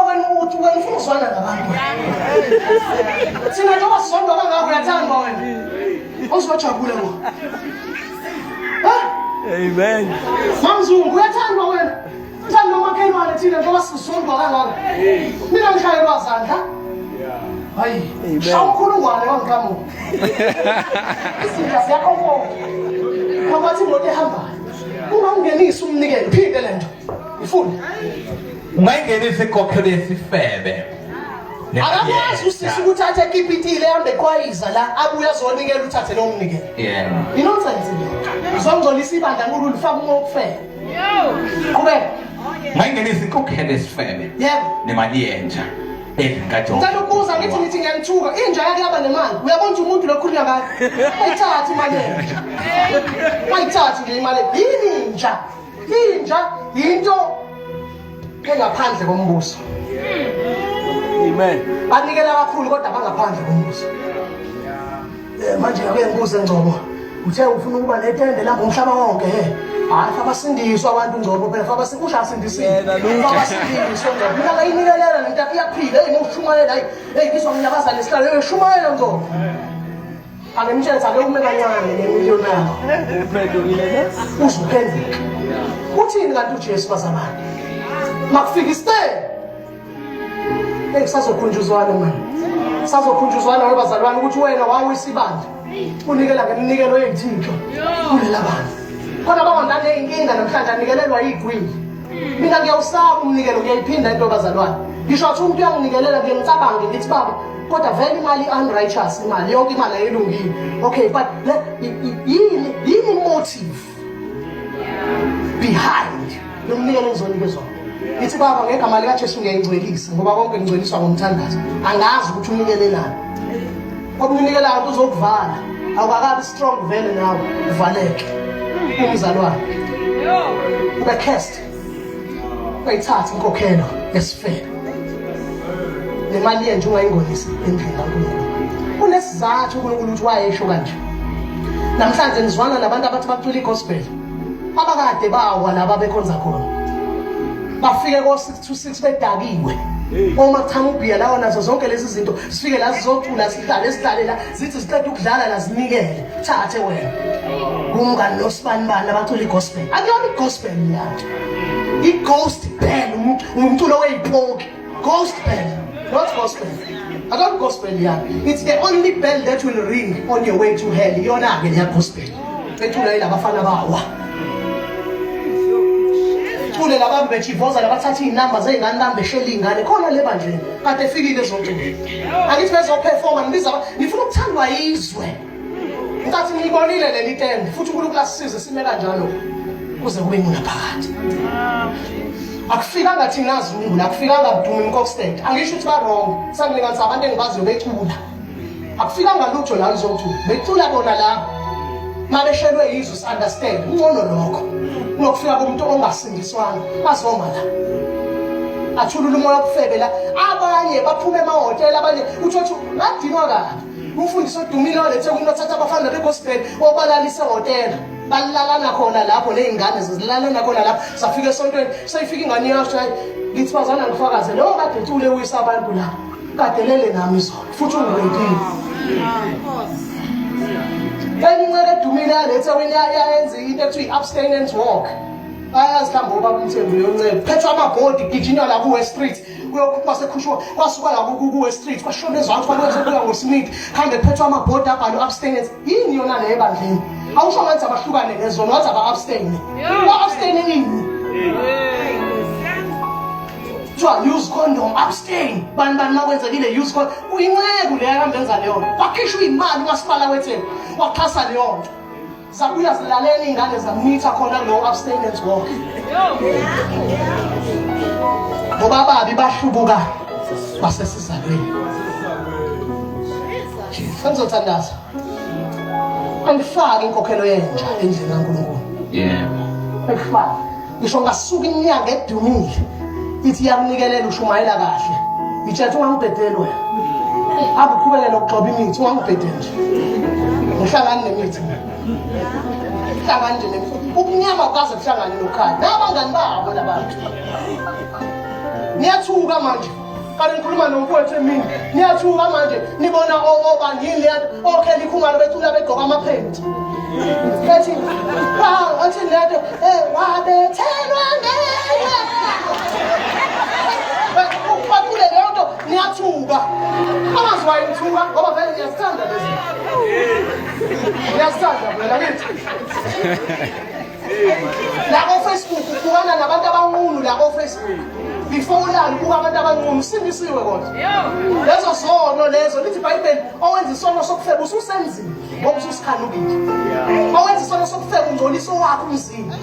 wena ufuna uzwana nabantu sina njengoba sizondwa kangaka uyathanda wena uzojabula bo Amen. Mamzungu uyathandwa wena. Uthanda umakhelwane thina njengoba sizondwa kangaka. Mina ngishayelwa zandla. Hayi. Awukhulungwane wangiqhamuka. Izinto ziyakhomfoka. Kwathi imoto ehambayo. Ungangenisa umnikelo phinde lento. Ifuni. Ungayingenisa inkonkhelo yesifebe. Akakwazi usisi ukuthi athe kipitile hambe kwayiza la abuya azonikela uthathe lo mnikelo. Yeah. Inonsense le. Uzongcolisa ibandla nkulu lifaka umokufela. Qhubeka. Ungayingenisa inkonkhelo yesifebe. Yebo. Nemali yenja. Endlini kaJehova. Ngicela ukubuza ngithi ngiyamthuka inja yake yaba nemali uyabona umuntu lokhulunywa ngayo ayithatha imali yenja ayithatha nje imali inja into engaphandle kombuso. Amen. Banikela kakhulu kodwa bangaphandle kombuso. Manje ake ngibuze Ngcobo uthe ufuna ukuba netende lapho umhlaba wonke hayi abasindiswa abantu Ngcobo phela abasindiswa abasindiswa Ngcobo mina ngayinikelela lento iyaphila ngiyoshumayela ngizwa nginyakaza lesihlalo shumayela Ngcobo angemtshela ake ume kancane nemiliyoni yakho uzuphendula uthini kanti uJesu bazalwane makufika isitele sazokhunjuzwana manje sazokhunjuzwana webazalwane ukuthi wena wawisibandla unikela ngeminikelo yezithixo kulela bantu khona bangondane inkinga namhlanje anikelelwa igwili mina ngiyawusaba umnikelo ngiyayiphinda into bazalwane ngisho ukuthi umuntu uyanginikelela ngiyengicabanga ngithi baba kodwa vele imali unrighteous imali yonke imali ayilungile okay but yini motive behind lo mnikelo engizonikezwa Ithi baba ngegama lika Jesu ngiyayingcwelisa ngoba konke ngicweliswa ngomthandazo. Angazi ukuthi unikelelani. Ngoba unikelelayo uzokuvala. Awukakabi strong vele nawe uvaleke. Umzalwane. Ube cast. Bayithatha inkokhelo yesifebe. Nemali yenja ungayingenisi endlini kaNkulunkulu. Unesizathu uNkulunkulu ukuthi wayesho kanje. Namhlanje nizwana nabantu abathi bacula igospel. Abakade bawa laba bekhonza khona. Bafike ko 626 bedakiwe Uma kuthama ubhiya lawa nazo zonke lezi zinto sifike la sizocula sihlale la zithi siqeda ukudlala la zinikele thathe wena kumngani nosibani abacula igospel akuyona igospel yakho i-ghost band umculo weyiphoki ghost band not gospel akuyona gospel yakho it's the only bell that will ring on your way to hell iyona ke leya gospel ethula ilabafana bawa kule labantu bechivoza labathatha inamba zeingane nambe sheli ingane khona le bandleni kade efikile ezomculo angithi bezoperforma ngifuna ukuthandwa yizwe nkathi ngibonile leli tende futhi uNkulunkulu asisize sime kanjalo kuze kube ngunaphakathi akufikanga thina azungu akufikanga Dumi Mkokstead angisho ukuthi ba wrong sangilinganisa abantu engibaziyo becula akufikanga lutho la ngizocula becula bona la mabeshelwe yizwe understand ngcono lokho unokufika kumuntu ongasindiswanga bazoma la athulula umoya obufebe la abanye baphume emahotela abanye uthothi ngadinwa kabi umfundisi odumile olethe kunothatha abafana begospel obalalisa ehotela balalana khona lapho nezingane zizilalana khona lapho safika esontweni sayifika ingane yasho ngithi bazana ngifakaze lo kade ethule uyisa abantu la kadelele nami izolo futhi ungwentile Encele edumile yalethe wena yayenza into ethi abstinence walk. Ayazihlamba ubaba uMthembu yoncele. Phethwa amabhodi gijinywa la ku West Street. Kuyokhupha sekhushwa kwasuka la ku West Street kwashona ezantsi kwakwenze kuya ngoSmith. Khambe phethwa amabhodi abhalwe abstinence. Yini yona le ebandleni? Awusho ngathi abahlukane ngezona wathi aba abstain. Wa abstain yini? Use condom, abstain. Bani makwenzekile use condom. Uyinceku le yakambenza leyo. Wakhishwa imali umasipala wethembu. Waxhasa leyo nto. Sabuya silaleni ingane zamitha khona lo abstinence walk. Ngoba babi bahlubuka basesizalweni. Ngizothandaza. Angifaki inkonkhelo yenja endlini kaNkulunkulu. Angifaki. Ngisho ngasuka inyanga edumile. Ithi yamnikelela ushumayela kahle. Ngitshethe ungangibhedeli wena. Akuqhubeke nokugxoba imithi ungangibhedeli nje. Ngihlangana nemithi. Ngihlangana nje nemithi. Ukunyama kwaze kuhlangane nokhaya. Nabangani babo labantu. Niyathuka manje. Kanti ngikhuluma nomfowethu emini. Niyathuka manje. Nibona obangini okay likhumalo bethula begqoka amaphenti. Ethi athi leto wabethelwa ngeke. Bakule leyo nto niyathuka. Amazi wayithuka ngoba vele ngiyasithanda lezi. Ngiyasithanda phela ngithi. La ku Facebook ukubona nabantu abanqunu la ku Facebook. Before ulala kuba abantu abanqunu sindisiwe kodwa. Lezo zono lezo lithi iBhayibheli owenza isono sokufeba ususenzile ngoba ususikhanukile. Owenza isono sokufeba ungcoliso wakho umzimba.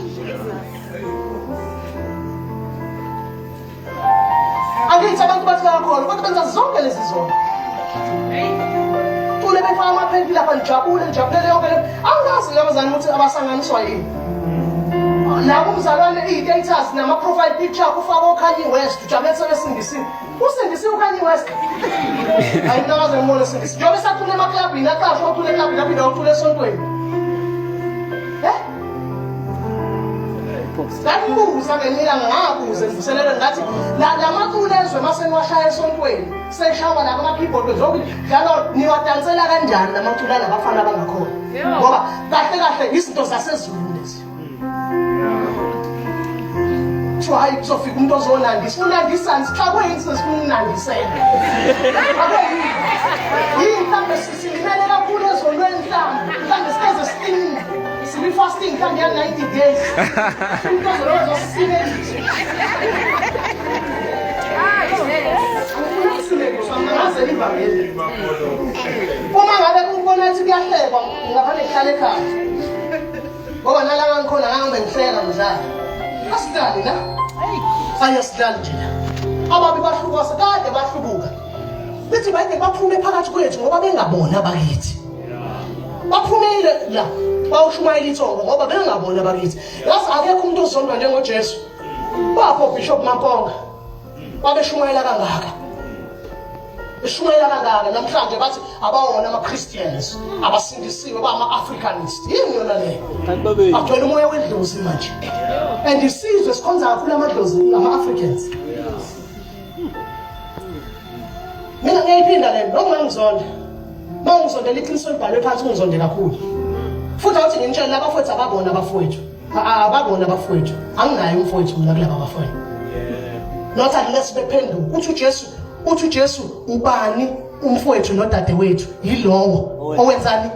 Angithi abantu bathi kakhulu kodwa benza zonke lezi zono. Kule befaka amaphenti lapha njabulele yonke le. Angazi labazana ukuthi abasanganiswa yini. Labo umzalwane i-status nama-profile picture kufaka oKanye West ujabule sebesindisiwe. Usindisiwe uKanye West. Hayi mina ngaze ngibone usindisiwe. Njengoba esathule emaklabhini aqashwa uthule eklabhini aphinde uthule esontweni. Ngambuza ngenyila ngabuze ngivuselele ngathi la maculo ezwe maseniwashaya esontweni seshawa la ama-keyboard zokuthi njalo niwadansela kanjani la maculo alabafana abangakhona ngoba kahle izinto zasezulwini lezi. Hayi kuzofika umuntu ozonandisa unandisani sixakwe yini sesifuna ukunandisela yini mhlawumbe silimele kakhulu ezolweni mhlawumbe sikeze siqinile sibi-fasting mhlawumbe ya-90 days umuntu ozolweni zosisibenzisa uma ngabe kubona ukuthi kuyahlekwa ngaphandle kuhlala ekhaya ngoba nalanga ngikhona ngangibe ngihleka mdlala asidali la ayesidali nje ababi bahluka sekade bahlubuka bethi bayike baphume phakathi kwethu ngoba bengabona abakithi baphumile la bawushumayela ithongo ngoba bengabona abakithi yazi akekho umuntu ozondwa njengoJesu bapho Bishop Mamponga babeshumayela kangaka eshumayela kangaka namhlanje bathi abawona ama-Christians abasindisiwe bama-Africanist yini yona leyo agcwele umoya wedlozi manje and isizwe sikhonza kakhulu amadlozi ama-Africans Mina ngiyiphinda le noma ngizonda. Mawungizondela iqiniso libhalwe phansi ungizonde kakhulu. Futhi awuthi ngintshela labafowethu ababona abafowethu. Ababona abafowethu. Anginayo umfowethu mina kulaba abafowethu. Not unless bephenduka. Uthi uJesu ubani umfowethu nodadewethu yilowo owenzani?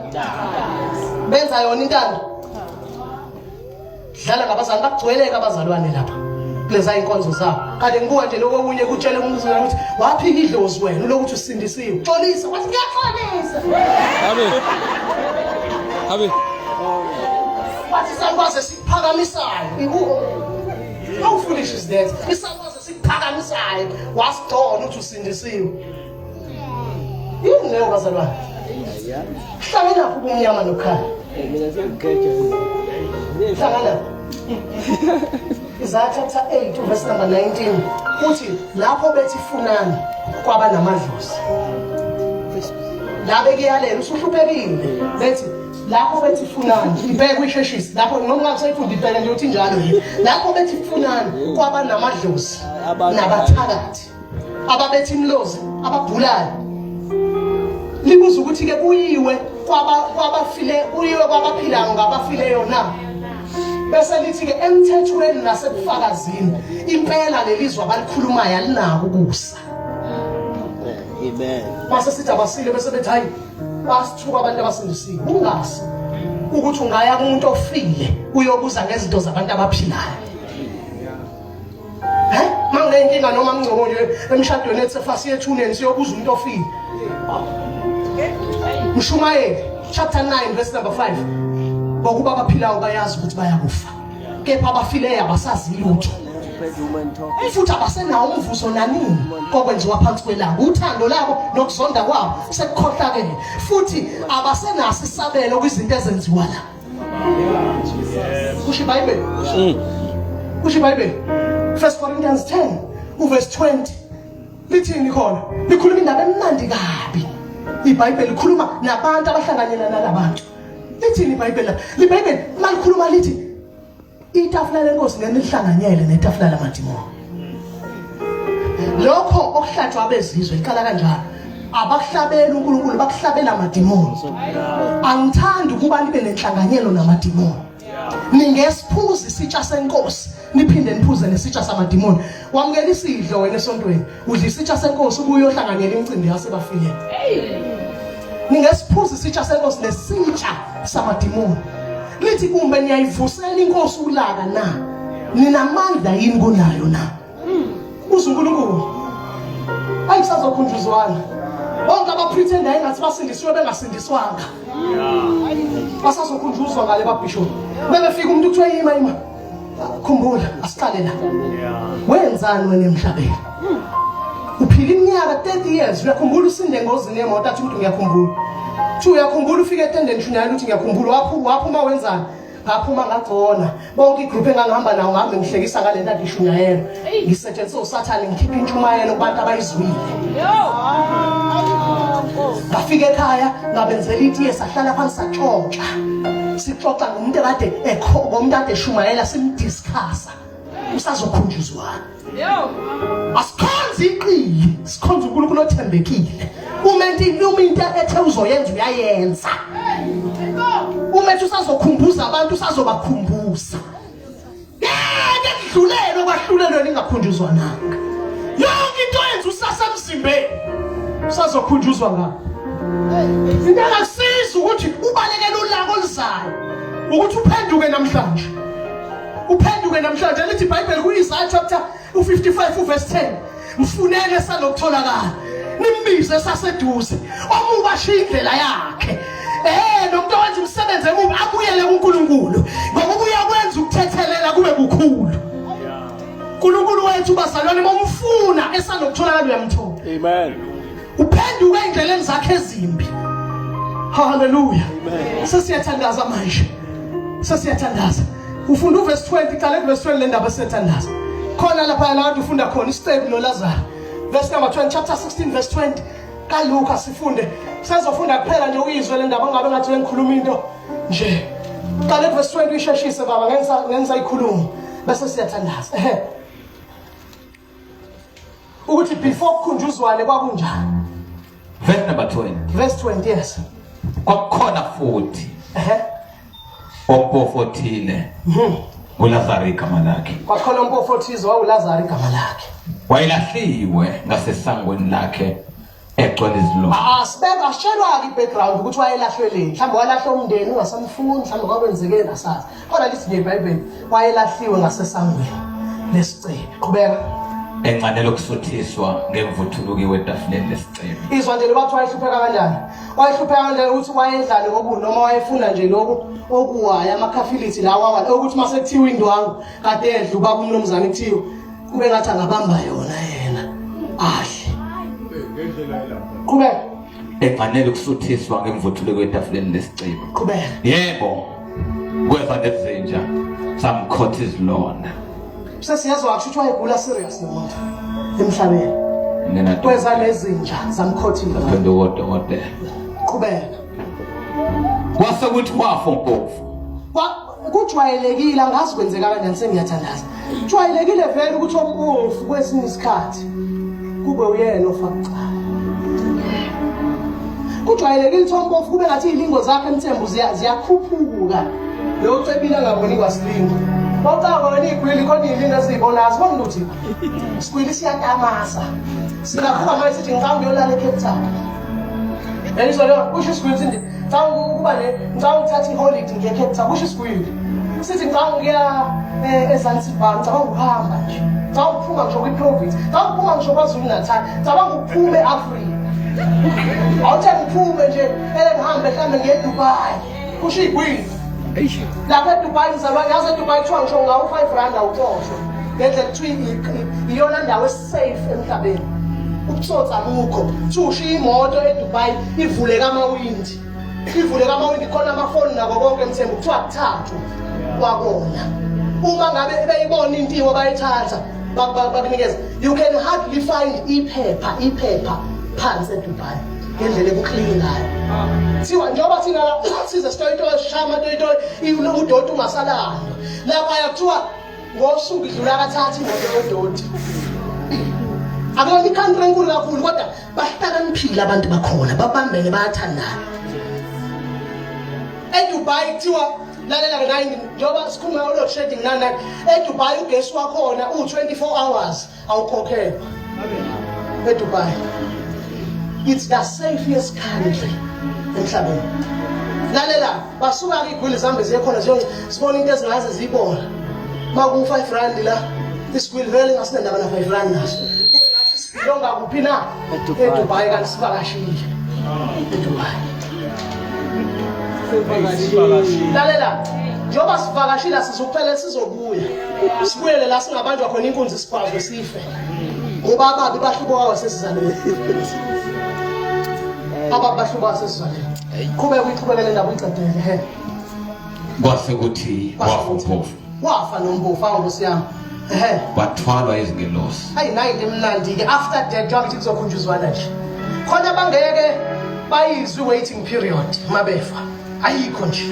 Benza yona intando. Dlala ngabazali bakugcweleka abazalwane lapha. Kuleza inkonzo zabo. Kanti ngibuka nje lokho okunye kutshela umzulu ukuthi waphika idlozi wena lokuthi usindisiwe. Xolisa wathi ngiyaxolisa. Abe. Wathi sakwaze sikuphakamisayo. How foolish is that? Isakwaze sikuphakamisayo. Wasigcona ukuthi usindisiwe. Yini leyo bazalwane? Hlangana kubumnyama nokhala. Mina siyagqeja. Hlangana. Isaiah chapter 8 verse number 19 uthi lapho bethi funani kwaba namadlozi. La bekiyalela usuhluphekile bethi lapho bethi funani ibheke kwisheshisi lapho noma ngakusayifunda ibheke nje uthi njalo yini lapho bethi funani kwaba namadlozi nabathakathi ababethi imlozi ababhulayo libuza ukuthi ke kuyiwe kwabafile kuyiwe kwabaphilayo ngabafileyo na bese lithi ke emthethweni nasebufakazini impela lelizwe abalikhulumayo alinako ukusa. Amen. Mase sithi abasile bese bethi hayi basithuka abantu abasindisiwe ungasi ukuthi ungaya kumuntu ofile uyobuza ngezinto zabantu abaphilayo. Manginenkinga noma ngcobo nje emshadweni ethi fasi yethuneni siyobuza umuntu ofile. Mshumayeli chapter 9 verse number 5 ngokuba abaphilayo bayazi ukuthi bayakufa kepha abafileyo abasazi lutho futhi abasenawo umvuzo nanini kokwenziwa phansi kwelanga uthando labo nokuzonda kwabo sekukhohlakele futhi abasenaso isabelo kwizinto ezenziwa la. Kusho iBhayibheli 1 Corinthians 10 uverse 20 lithini khona likhuluma indaba emnandi kabi. iBhayibheli likhuluma nabantu abahlanganyela nalabantu. Lithini iBhayibheli? iBhayibheli malikhuluma lithi itafula lenkosi ngelihlanganyele netafula lamadimoni. Lokho okuhlatshwa abezizwe iqala kanjalo. Abakuhlabela uNkulunkulu bakuhlabela amadimoni. Angithandi ukuba nibe nenhlanganyelo namadimoni. Ningesiphuzi isitsha senkosi niphinde niphuze nesitsha samadimoni. Wamukela isidlo wena esontweni udla isitsha senkosi ubuye uyohlanganyela imicimbi yasebafile. Ningesiphuzi isitsha senkosi nesitsha samadimoni. Lithi kumbe niyayivusela inkosi ulaka na ninamandla yini kunayo na uNkulunkulu ayisazokhunjuzwana bonke abapretenda engathi basindisiwe bengasindiswanga basazokhunjuzwa ngale babishop bebefika umuntu kuthiwa yima khumbula asiqale la wenzani wena emhlabeni uphila iminyaka 30 years uyakhumbula usinde engozini yemoto athi umuntu ngiyakhumbula uyakhumbula ufike etendeni shunyana uthi ngiyakhumbula waphuma wenzani ngaphuma ngagcona bonke igroup engangihamba nawo ngihambe ngihlekisa ngale nto adishunyayelo ngisetshenziswa usathane ngikhipha intshumayelo kubantu abayizwile ngafika ekhaya ngabenzela itiye sahlala phansi sixoxa ngomuntu ade eshumayela simdiscussa usazokhunjuzwana asikhonzi iqili sikhonza uNkulunkulu othembekile umuntu ethe uzoyenza uyayenza umuntu usazokhumbuza abantu usazobakhumbuza ngedlulelo kwahlulelwe ningakhunjuzwananga yonke into yenza usasemzimbeni usazokhunjuzwa ngakho into engasiza ukuthi ubalekele ulaka oluzayo ukuthi uphenduke namhlanje lithi iBhayibheli ku-Isaiah chapter 55 verse 10 mfunele salokutholakala nimbize saseduze omuba ashiya indlela yakhe nomuntu owenza umsebenzi emubi abuyele kuNkulunkulu ngoba uyakwenza ukuthethelela kube kukhulu. uNkulunkulu wethu bazalwane bomfuna esalokutholakala uyamthola. Amen. Uphenduke endleleni zakhe ezimbi. Hallelujah. Amen. Sesiyathandaza manje. Sesiyathandaza. Ufunda uverse 20 qala kuverse 20 le ndaba siyathandaza. Khona lapha la ufunda khona iStephen noLazarus. Verse number 20 chapter 16 verse 20 kaLuka sifunde. Sizofunda kuphela nje uyizwe le ndaba ngabe ngathi ngikhuluma into nje. Qala verse 20 isheshise baba ngenza ikhuluma bese siyathandaza. ukuthi before kukhunjuzwane kwakunjani. Verse number 20. Verse 20, yes. Kwakukhona futhi ompofu othile uLazaro igama lakhe. Kwakhona umpofu othize wawuLazaro igama lakhe. Wayelahliwe ngasesangweni lakhe egcwele izilonda. Sibeka sitshelwa background ukuthi wayelahlweleni. Mhlawumbe walahla umndeni ungasamfuni, mhlawumbe kwakwenzeke nasazi. Kodwa lithi nje eBhayibheli wayelahliwe ngasesangweni lesicebe. Qhubeka. Encanelo kusuthiswa ngemvuthuluki etafuleni lesicebe. Izwa nje bathi wayehlupheka kanjani. Wayehlupheka kanjani ukuthi wayedlale ngoku noma wayefuna nje lokhu okuwaya amakhafilithi lawa wala ukuthi mase kuthiwa indwangu kade edla ubaba uMnumzane kuthiwa kube ngathi angabamba yona yena. Ahle. Qhubeka. Encanelo kusuthiswa ngemvuthuluki etafuleni lesicebe. Qhubeka. Yebo. Kweza nezinja samkhotha izilonda. Sesiyazwa ukuthi wayegula serious nomuntu emhlabeni. Kweza nezinja zamkhothile. Odokotela. Qhubeka. Kwase kuthi wafa umpofu. Kujwayelekile angazi kwenzeka kanjani sengiyathandaza. Kujwayelekile vele ukuthi ompofu kwesinye isikhathi kube uyena ofa kuqala. Kujwayelekile ukuthi ompofu kube ngathi ilingo zakhe emthembu ziyakhuphuka. Lo cebile ngaboni kwasilingo. Bawucaba wena igwili khona ilinga sizibonazi bona ukuthi sigwili siyatamasa. Singaphuka manje sithi ngicanga uyolala eCape Town. Yayizwa lo kusho isigwili sithi ngicanga ukuba ngicanga ukuthatha iholiday ngiye eCape Town kusho isigwili. Sithi ngicanga ukuya eZanzibar ngicanga ukuhamba nje. Ngicanga ukuphuma ngisho kwiProvince. Ngicanga ukuphuma ngisho kwaZulu Natal. Ngicanga ukuphume eAfrica. Awuthi ngiphume nje ngihambe mhlambe ngiye eDubai. Kusho igwili. Lapha eDubai ngizalwa yazi eDubai kuthiwa ngisho ngawu5 awuxoshwe ngendlela kuthiwa iyona ndawo esafe emhlabeni ubutsotsi abukho ushiya imoto eDubai ivuleka amawindi khona amafoni nako konke emthembu kuthiwa kuthathu kwakona uma ngabe beyibona intiwo bayithatha bakunikeza you can hardly find iphepha phansi eDubai ngendlela ekuclean ngayo. Siwa njengoba thina la size sitoyito shama toyito udoti ungasalanda. Lapha yakuthiwa ngosuku idlula kathathu imoto yodoti. Akona ikhandre enkulu kakhulu kodwa bahlakaniphile abantu bakhona babambene bayathandana. EDubai kuthiwa lalela ke njengoba sikhuluma lo shedding nana eDubai ugesi wakhona u24 hours awukhokhelwa. EDubai it's the safest country emhlabeni. Lalela basuka ke igwili zambe ziyekhona sibona into ezingaze zibona. Maku 5 rand la isigwili vele ngasinendaba na 5 rand naso. Kube ngathi sibonga kuphi na eDubai kanti sivakashile. eDubai. Lalela njengoba sivakashile sizokuphela sizobuya. Sibuyele la singabanjwa khona inkunzi siphazwe sife. Ngoba ababi bahlubo kwawo sesizalweni. Ababahluba sesizalweni. Qhubekele indaba uyiqedele. Kwase kuthi wafa umpofu. Wafa nompofu awuNkosi yami. Bathwalwa izingelosi. Ayinayo emnandi ke after death njengoba kuzokhunjuzwana nje. Khona bangeke bayizwe waiting period mabefa. Ayikho nje.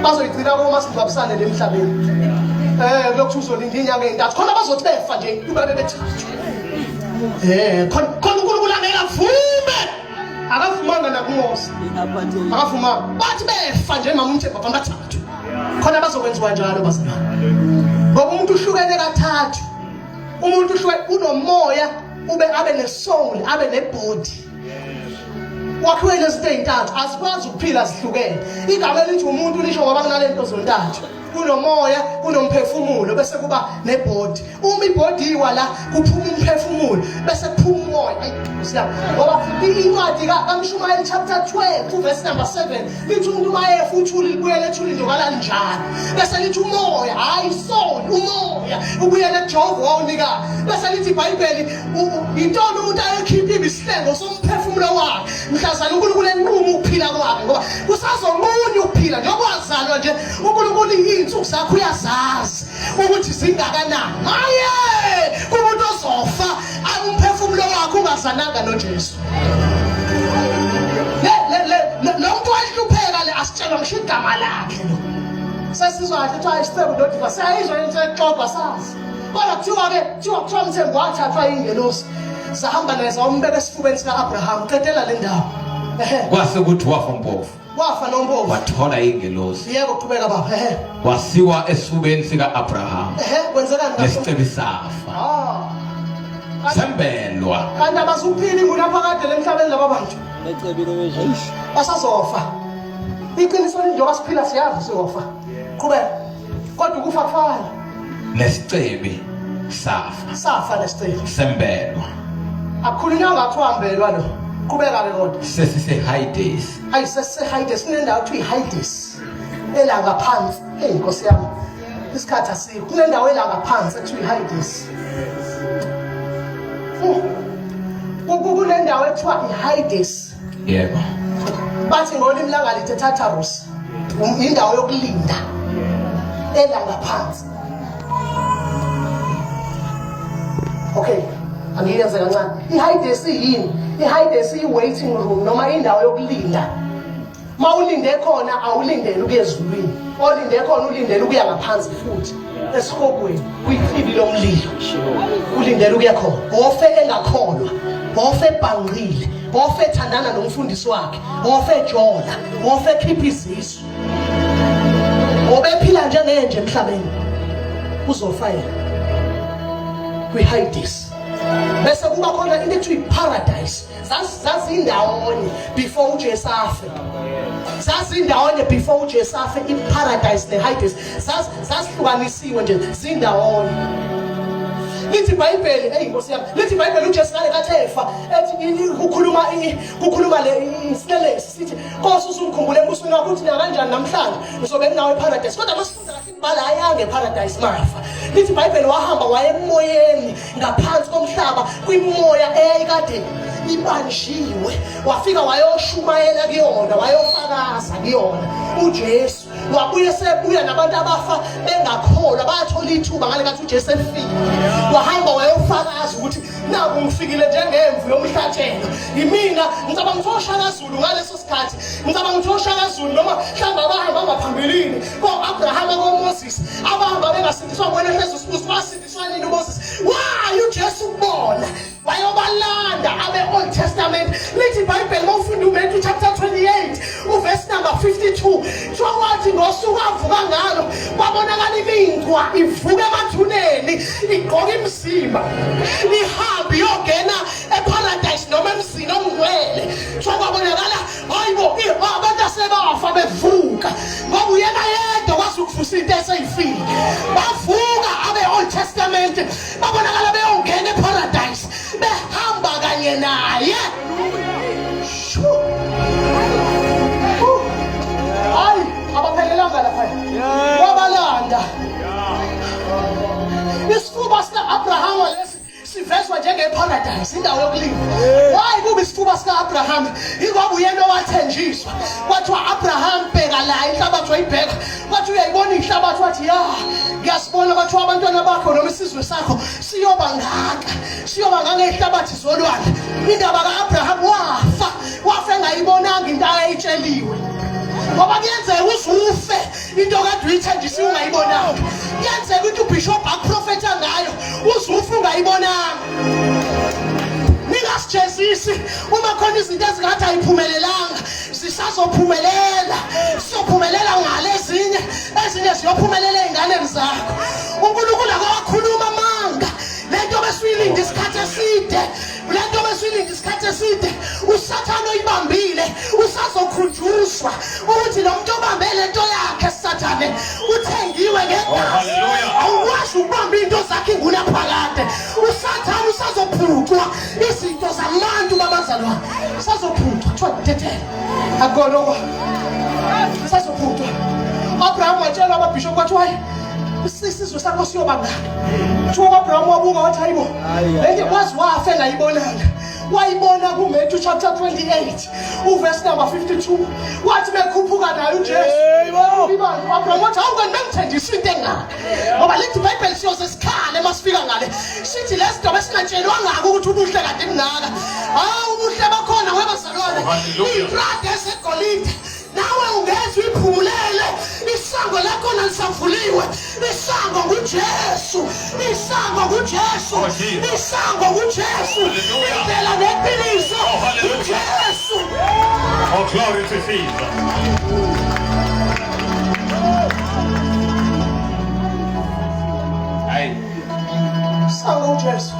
Bazoyigcina uma sibabisane lemhlabeni. Lokhu uzolinda inyanga ezintathu. Khona bazothi befa nje kuba bebethathu. Khona uNkulunkulu angeke avume. Akavumanga nakuMose. Akavuma. Bathi befa nje mama umthemba bathathu. Khona bazokwenziwa njalo bazalwane. Ngoba umuntu uhlukene kathathu. Umuntu uhlukene unomoya ube abe nesoul abe nebody. Wakhiwe lezinto ezintathu asikwazi ukuphila sihlukene. Igama elithi umuntu lisho ngoba kunalento zontathu. Kunomoya, kunomphefumulo bese kuba nebody. Uma ibody iwala kuphuma umphefumulo bese kuphuma umoya. Ngoba incwadi kaMshumayeli chapter 12 verse number 7 lithi umuntu mayefa uthuli libuyele ethuli njokala njalo. Bese lithi umoya hayi soul umoya ubuyele eJehova wawunika. Bese lithi iBhayibheli intoni umuntu ayekhipha ibisihlengo somphefumulo wakhe. Mhlazana uNkulunkulu enquma ukuphila kwakhe ngoba kusazomunye ukuphila njengoba wazalwa nje uNkulunkulu insuku zakho uyazazi ukuthi zingakanani. Haye kumuntu ozofa umphefumulo wakhe ungazananga noJesu. Lo muntu wahlupheka le asitshela ngisho igama lakhe lo. Sesizwa kahle ukuthi ayisebe ndodika sayizwa into exoxa sazi. Kodwa kuthiwa ke kuthiwa umthembu wathathwa ingelosi. sahamba naye sawombeka esifubeni sika-Abraham qedela le ndawo kwase ukuthi wafa mpofu wafa nompofu wathola ingelosi yebo qhubeka baba wasiwa esifubeni sika-Abraham kwenzekani nesicebe safa sembelwa kanti abazuphili ngunaphakade lemhlabeni laba bantu ecebile besho basazofa iqiniso linjoba siphila siyazi siyofa qhubeka kodwa ukufa kufana nesicebe safa nesicebe sembelwa akukhulunywa ngathwambelwa lo qhubeka ke kodwa sesise-Hades hayi sesise-Hades kunendawo kuthiwa i-Hades elangaphansi Nkosi yami isikhathi asikho kunendawo elangaphansi ekuthiwa i-Hades kunendawo ekuthiwa i-Hades yebo bathi ngolimi langalithi Tartarus indawo yokulinda elangaphansi okay angiyenze kancane i-Hades yini i-Hades i-waiting room noma indawo yokulinda mawulinde khona awulindele ukuya ezulwini olinde khona ulindele ukuya ngaphansi futhi esihogweni kwichibi lomlilo ulindele ukuya khona ofe engakholwa ofe ebhangqile ofe ethandana nomfundisi wakhe ofe ejola ofe ekhipha izisu obephila njengenje emhlabeni uzofa yena kwi-Hades bese kuba khona into ekuthiwa i-paradise zazindawonye before uJesu afe zazindawonye before uJesu afe i-paradise ne-Hades zazihlukanisiwe nje zindawonye lithi iBhayibheli Nkosi yami lithi iBhayibheli uJesu ngale kathi efa ethi kukhuluma le isilelesi sithi Nkosi usungikhumbule embusweni wakho uthi kanjani namhlanje ngizobe nginawe eparadise kodwa masifunda kahle imibala ayange eparadise mafa lithi iBhayibheli wahamba wayemoyeni ngaphansi komhlaba kwimoya eyayikade ibanjiwe wafika wayoshumayela kuyona wayofakaza kuyona uJesu wabuye sebuya nabantu abafa bengakholwa bathola ithuba ngale kathi uJesu efika wahamba wayofakaza ukuthi naku ngifikile njengemvu yomhlatshelo yimina ngicabanga ukuthi oShakazulu ngaleso sikhathi ngicabanga ukuthi oShakazulu noma mhlawumbe abahamba ngaphambilini ko-Abraham ko-Moses abahamba bengasindiswa ngokwena Yesu sibusi basindiswa nini uMoses why uJesu kubona wayobalanda abe-Old Testament lithi iBhayibheli mawufunda uMatthew chapter 28 uverse number 52 kuthiwa wathi ngosuku avuka ngalo kwabonakala iminkwa ivuka emathuneni igqoka imizimba ihambe iyongena eparadise noma emzini omngcwele kuthiwa kwabonakala hayibo abantu asebafa bevuka ngoba uyena yedwa kwazi ukuvusa into eseyifile bavuka abe-Old Testament babonakala beyongena eparadise behamba kanye naye hayi abaphelelanga lapha wabalanda isifuba sika-Abraham lesi sivezwa njengeparadise indawo yokulinda hayi kuba isifuba sika-Abraham ingoba uyena owathenjiswa kwathiwa Abraham bheka la inhlabathi wayibheka kwathi uyayibona inhlabathi wathi ya ngiyasibona kwathiwa abantwana bakho noma isizwe sakho siyoba ngaka inhlabathi zolwandle indaba ka-Abraham wafa engayibonanga into ayayitsheliwe ngoba kuyenzeka uzufe into kade uyithenjisiwe ungayibonanga kuyenzeka ukuthi ubishop akuprofetha ngayo uzufe ungayibonanga ningasijezisi uma khona izinto ezingathi ayiphumelelanga zisazophumelela siyophumelela ngale ezinye ziyophumelela ey'nganeni zakho uNkulunkulu akawakhuluma amanga lento besuyilinde isikhathi eside usathane oyibambile usazokhunjuzwa ukuthi lo muntu obambe lento yakhe sathane uthengiwe ngegazi awukwazi ukubamba into zakhe ingunaphakade usathane usazophucwa izinto zabantu babazalwane usazophucwa kuthiwa tetele akukona usazophucwa Abraham watshela ababhishophu wathi hayi isizwe sakho siyoba ngaka kuthiwa u-Abraham wabuka wathi hayibo lento kwazi wafa engayibonanga wayibona kuMatthew chapter 28 uverse number 52 wathi bekhuphuka naye uJesu u-Abraham wathi awukani bengithenjisa into engaka ngoba lithi iBhayibheli siyoze sikhale masifika ngale sithi lesi nto besingatshelwangako ukuthi ubuhle kade bungaka hawu ubuhle bakhona webazalwane ibrada esegolide nawe ungeze uyiphumulele. Isango lakho nalisavuliwe. Isango nguJesu. Isango nguJesu. Isango nguJesu. Indlela neqiniso nguJesu. Oh, glory to Jesus. Isango nguJesu.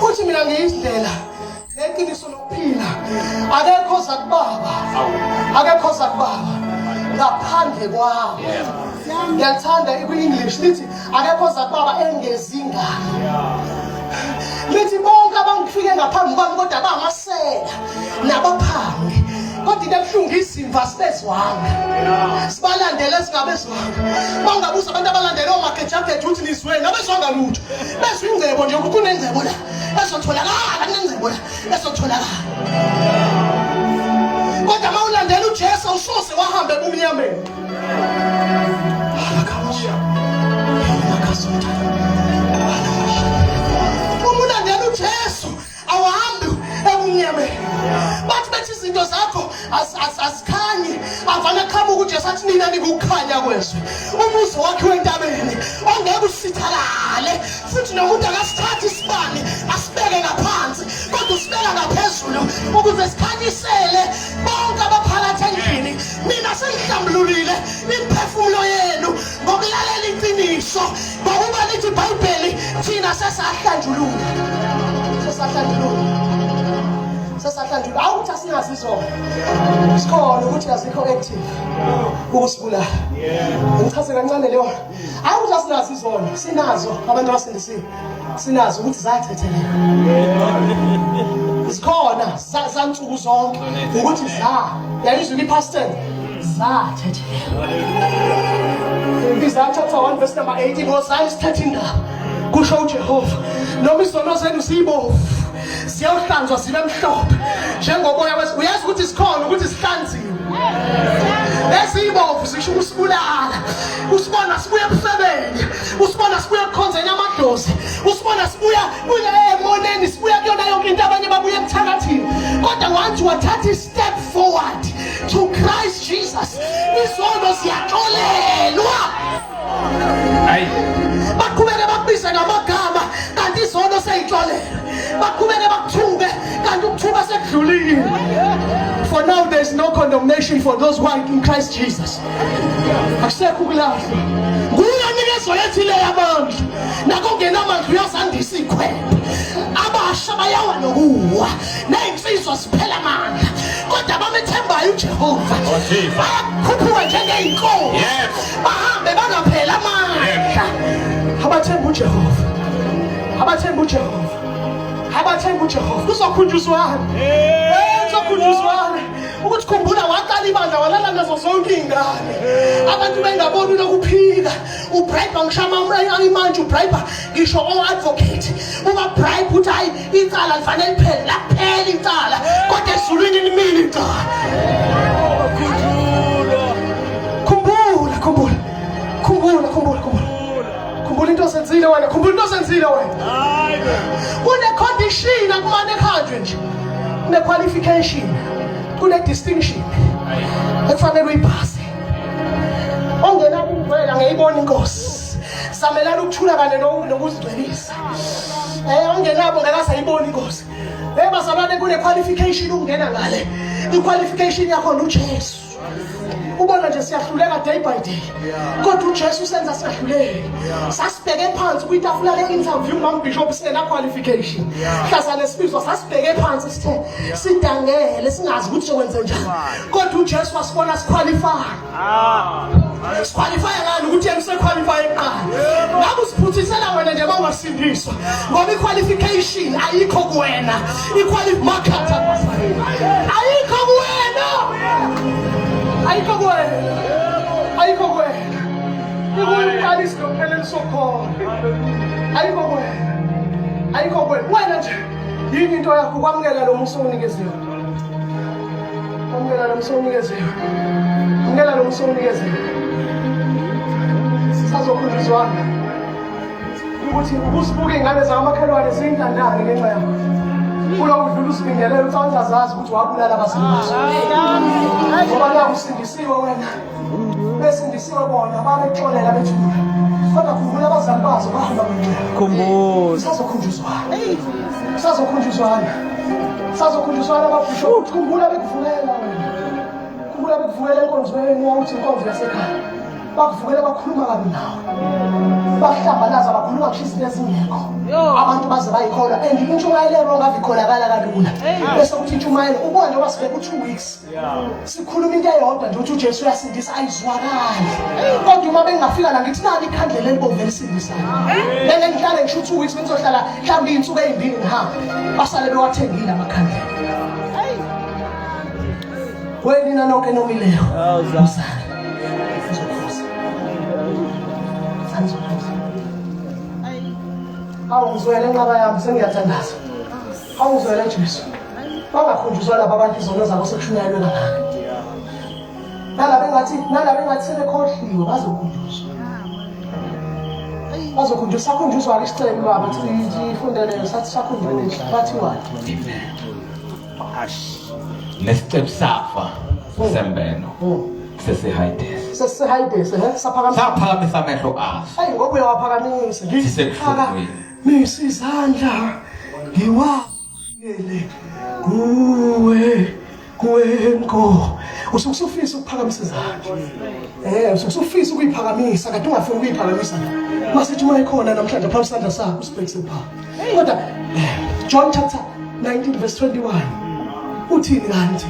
Uthi mina ngiyindlela neqiniso lokuphila. Akekho zakubaba. Akekho zakubaba ngaphandle kwawo. Ngiyathanda ku-English lithi akekho zakubaba engezingane. Lithi bonke abangifike ngaphambi kwami kodwa bangamasela nabaphangi. Kodwa into ebuhlungu izimva sibezwanga. Sibalandele singabezwanga. Bangabuza abantu abalandele omagejageja ukuthi nizweni abezwanga lutho. Bezwe ingcebo nje ukuthi kunengcebo la. Ezotholakala kunengcebo la. Ezotholakala. Kodwa mawulandela uJesu usose wahambe ebumnyameni. Umulandela uJesu awuhambi ebumnyameni. Bathi izinto zakho azikhanyi. Avana qhamuka uJesu athi nina nikukhanya kwezwe. Umuzi wakhe wentabeni ongeke usithalale. Futhi nomuntu akasithatha isibani asibeke ngaphansi kodwa usibeka ngaphezulu ukuze sikhanyisele bonke abaphakathi endlini. Mina sengihlambululile imiphefumulo yenu ngokulalela iqiniso ngokuba lithi iBhayibheli thina sesahlanjulula. Sesahlanjulula. Awuthi asinazi izona. Sikhona ukuthi azikho active ukusibulala. Ngichaze kancane leyo. Awuthi asinazi izona. Sinazo abantu abasindisiwe. Sinazo ukuthi zathetheleka. Sikhona sansuku zonke ukuthi yayizwe iPastor zathetheleka. Isaiah chapter 1 verse number 18 ngozani isithethe indaba. Kusho uJehova noma izono zenu zibomvu siyawuhlanzwa zibe mhlophe njengoboya wesi. Uyazi ukuthi sikhona ukuthi sihlanziwe. Lesibomvu sisho ukusibulala. Usibona sibuya ebusebeni. Usibona sibuya ekukhonzeni amadlozi. Usibona sibuya emoneni sibuya kuyona yonke into abanye babuya ebuthakathini. Kodwa once wathatha step forward to Christ Jesus izono ziyaxolelwa. Baqhubeke bakubize ngamagama kanti izono seyixolelwe. Baqhubeke bakuthuke kanti ukuthuka sekudlulile. For now there is no condemnation for those who are in Christ Jesus. Akusekho ukulahlwa. Nguyanikezwa yethile yabantu nakongena amandla uyazandisa ikhwepha. Abasha bayawa nokuwa nezinsizwa siphela amandla kodwa abamethembayo uJehova bayakhuphuka njengeyinkomo. Bahambe bangaphela amandla. Abathemba uJehova. Abathemba uJehova. Abathemba uJehova. Kuzokhunjuzwana. Kuzokhunjuzwana. Ukuthi khumbula waqala ibandla walala nazo zonke ingane. Abantu bengaboni lokuphika. Ubribe ngishama manje ubribe ngisho advocate. Uba bribe uthi hayi icala lifanele liphele laphela icala kodwa ezulwini limile icala. Khumbula into osenzile wena. Khumbula into osenzile wena. Kune condition akumane khanjwe nje. Kune qualification. Kune distinction. Ekufanele uyiphase. Ongena kuvela ngeyibona inkosi. Samelana ukuthula kanye nokuzigcwelisa. Ongenabo ngakasayibona inkosi. Bazalwane kune qualification ungena ngale. I-qualification yakho uJesu. Ubona nje siyahluleka day by day. Kodwa uJesu usenza siyahluleka. Sasibheke phansi kwitafula le-interview mambishop sena qualification. Hlazane sibizwa sasibheke phansi sithe sidangele singazi ukuthi sokwenze njani. Kodwa uJesu wasibona siqualify. Siqualify ngani ukuthi yena usequalify eqala. Ngabe usiphuthisela wena nje mawasindiswa. Ngoba i-qualification ayikho kuwena. I-qualification ayikho kuwena. Ayikho kuwena. Ayikho kuwena. Ikuqalisa ngempela sokhona. Ayikho kuwena. Ayikho kuwena. Wena nje yini into yakho kwamukela lo musa onikeziwe. Kwamukela lo musa onikeziwe. Kwamukela lo musa onikeziwe. Sisazokhunjuzwana. Ukuthi ubusibuke ingane zamakhelwane zindandane ngenxa yakho. Uyawudlula usibingelela ukuthi angazazi ukuthi wabulala abasebenzi. Ngoba la usindisiwe wena. Besindisiwe bona babexolela bethula. Kodwa khumbula abazali bazo bahamba ngempela. Khumbula. Sazokhunjuzwana ababhisho ukuthi khumbula bekuvulela wena. Khumbula bekuvulela enkonzweni wawuthi inkonzo yasekhaya. Bakuvukela bakhuluma kabi nawe. Bahlambalaza bakhuluma ngisho ezingekho. Abantu baze bayikholwa and intshumayelo ongavikholakala kalula. Bese kuthi intshumayelo ubona nje wasibeka u2 weeks. Sikhuluma into eyodwa nje ukuthi uJesu uyasindisa ayizwakali. Kodwa uma bengafika la ngithi nali ikhandlela elibomvu elisindisayo. Bese ngihlale ngisho 2 weeks bengizohlala mhlawumbe izinsuku ezimbili ngihamba. Basale bewathengile amakhandlela. Wena nonke nomileyo. Usana. Awuzwele enqaba yami sengiyathandaza. Awuzwele Jesu. Bangakhunjuzwa laba abantu izono zabo sekushunyayelwe kangaka. Nalaba engathi sebekhohliwe bazokhunjuzwa. Sakhunjuzwa isicelo baba ukuthi ifundele sathi sakhunjuzwa bathi wathi. Nesicelo safa sembeno. Sesihayidese saphakamisa amehlo aso. Hayi ngoba uyawaphakamisa Ngisebuhlungwini. Misizandla ngiwakele kuwenko ususufisa ukuphakamisa izandla ususufisa ukuyiphakamisa kade ungafuni ukuyiphakamisa masithi uma ikhona namhlanje phambi sandla sakho usibhekise pha kodwa John chapter 19 verse 21 uthini kanti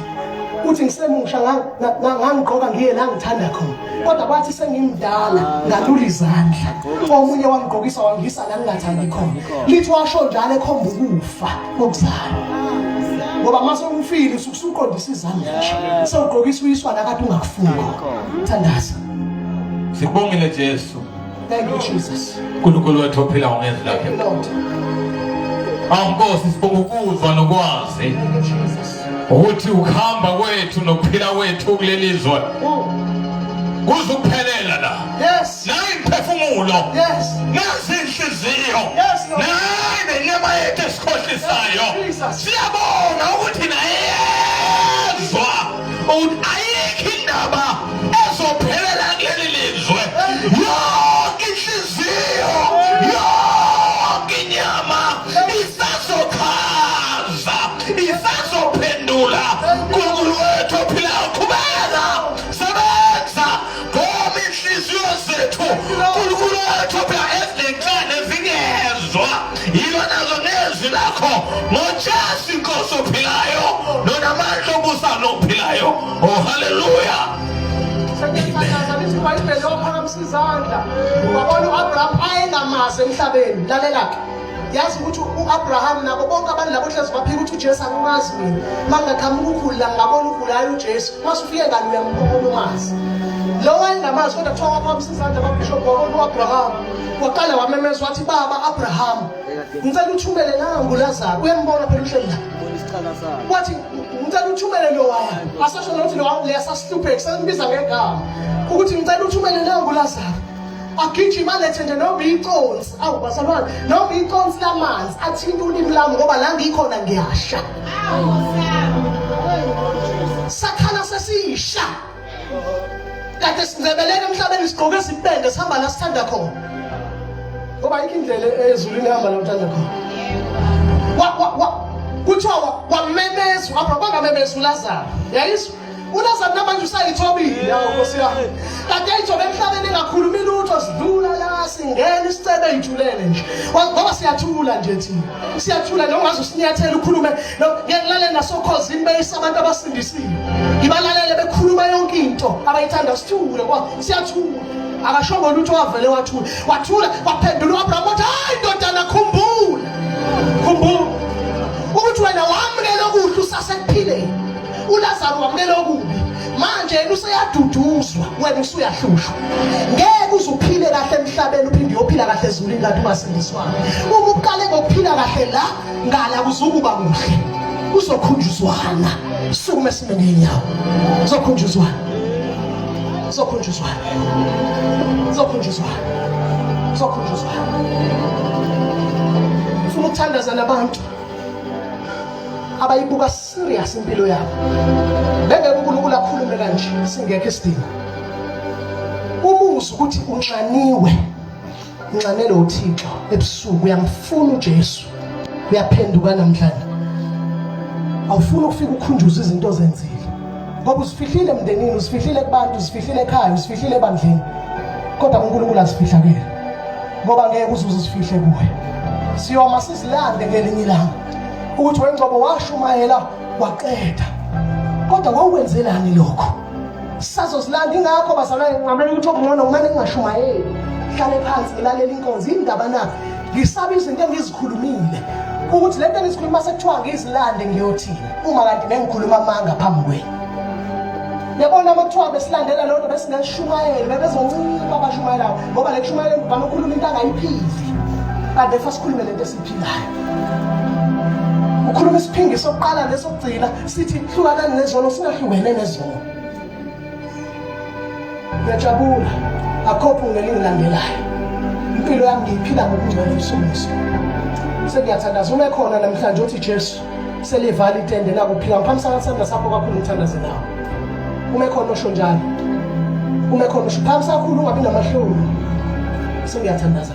uthi ngisemusha ngangigqoka ngiye la ngithanda khona kodwa bathi sengimdala ngalula izandla omunye wangigqokisa wangisa la ngingathandi khona lithi washo njalo ekhomba ukufa okuzala ngoba mase ufile usuqondisa izandla nje sewugqokisa uyiswa la kade ungakufuni thandaza Sibongile Jesu. Thank you Jesus. uNkulunkulu wethu ophila ngezwi lakhe. Lord. Nkosi sibonga ukuzwa nokwazi Thank you Jesus. ukuthi ukuhamba kwethu nokuphila kwethu kulelizwe kuzuphelela la. Yes. Nayi imphefumulo. Yes. Nazinhliziyo. Yes, Lord. Nayi nenyama yethu esikhohlisayo. Jesus. Siyabona ukuthi nayezwa ayikho indaba ezophelela kuleli lizwe. Yonke inhliziyo, yonke inyama isazokhaza, isazophendula. uNkulunkulu wethu ophilayo qhubeka sebenza ngoba inhliziyo zethu uNkulunkulu wethu ophilayo ezincane zingezwa yilo nazo nezwi lakho ngoJesu inkosi ophilayo nonamandla obusa nophilayo. Oh hallelujah. Sengiyathandaza lithi iBhayibheli ophakamisa izandla ubabona uAbraham ayengamazi emhlabeni lalela yazi ukuthi uAbraham nabo bonke abantu labo hlezi baphika ukuthi uJesu akumazi mina mangaqhamuka ukhula ngabona ukhula hayi uJesu masufike ngalo uyambona umazi lo wayengamazi kodwa kuthiwa waphakamisa izandla babishop wabona uAbraham waqala wamemeza wathi baba Abraham ngicela uthumele nangu Lazarus uyambona phela uhleli la wathi ngicela uthumele lo waya asasho nokuthi lo leyasasihlupheki sengibiza ngegama ukuthi ngicela uthumele nangu Lazarus agijima lethe nje noma iconsi awubazalwane noma iconsi lamanzi athinta ulimi lami ngoba la ngikhona ngiyasha sakhala sesisha kade sinzebeleke emhlabeni sigqoke isipende sihamba la sithanda khona ngoba yikho indlela ezulwini ehamba la uthanda khona kuthiwa wamemezwa Abraham angamemezwa uLazarus yayizwa uLazarus namanje usayithobile yawo Nkosi yami kade ayithobe emhlabeni engakhulumi lutho sidlula la singena isicebe eyithulele nje ngoba siyathula nje thina siyathula nongaze usinyathele ukhulume ngiyalalela nasokhozini beyisa abantu abasindisiwe ngibalalele bekhuluma yonke into abayithanda sithule ngoba siyathula akashongo lutho wavele wathula waphendula uAbraham wathi hayi Ndodana khumbula ukuthi wena wamukela okuhle usasekuphileni uLazarus wamukela okubi manje yena useyaduduzwa wena usuyahlushwa ngeke uzuphile kahle emhlabeni uphinde uyophila kahle ezulwini kanti ungasindiswanga uma uqale ngokuphila kahle la ngala kuzukuba kuhle uzokhunjuzwana sukume esime ngenyawo uzokhunjuzwana ufuna ukuthandaza nabantu abayibuka serious impilo yabo. Bengeke uNkulunkulu akhulume kanje singekho isidingo. Umuzwa ukuthi unxaniwe, unxanelwe uThixo ebusuku, uyamfuna uJesu, uyaphenduka namhlanje. Awufuni ukufika ukhunjuza izinto ozenzile. Ngoba usifihlile emndenini, usifihlile kubantu, usifihlile ekhaya, usifihlile ebandleni. Kodwa uNkulunkulu asifihlakele. Ngoba ngeke uzuze usifihle kuwe. Siyoma sizilande ngelinye ilanga ukuthi wengcobo washumayela waqeda. Kodwa wawuwenzelani lokho? Sazozilanda ingakho bazalwane ngamele ukuthi okungcono kumele ngingashumayeli. Hlale phansi ngilalela inkonzo indaba nakho. Ngisaba izinto engizikhulumile. Ukuthi lento engizikhuluma sekuthiwa ngizilande ngiyothini uma kanti bengikhuluma amanga phambi kwenu. Yabona makuthiwa besilandela lonto besingashumayela bebezoncipha abashumayelayo ngoba le kushumayela ngivama ukukhuluma into angayiphili. Kanti efase sikhulume lento esiphilayo. Ukhuluma isiphingi sokuqala nesokugcina sithi hlukanani nezono singahlukene nezono. Ngiyajabula akhopha ngelingilandelayo. Impilo yami ngiyiphila ngokungcwele isomiso. Sengiyathandaza uma ekhona namhlanje uthi Jesu selivala itende nakuphila ngaphambi sakho sakho kakhulu ngithandaze nawe. Uma ekhona osho njalo. Uma ekhona osho phambi sakho ungabi namahloni. Sengiyathandaza.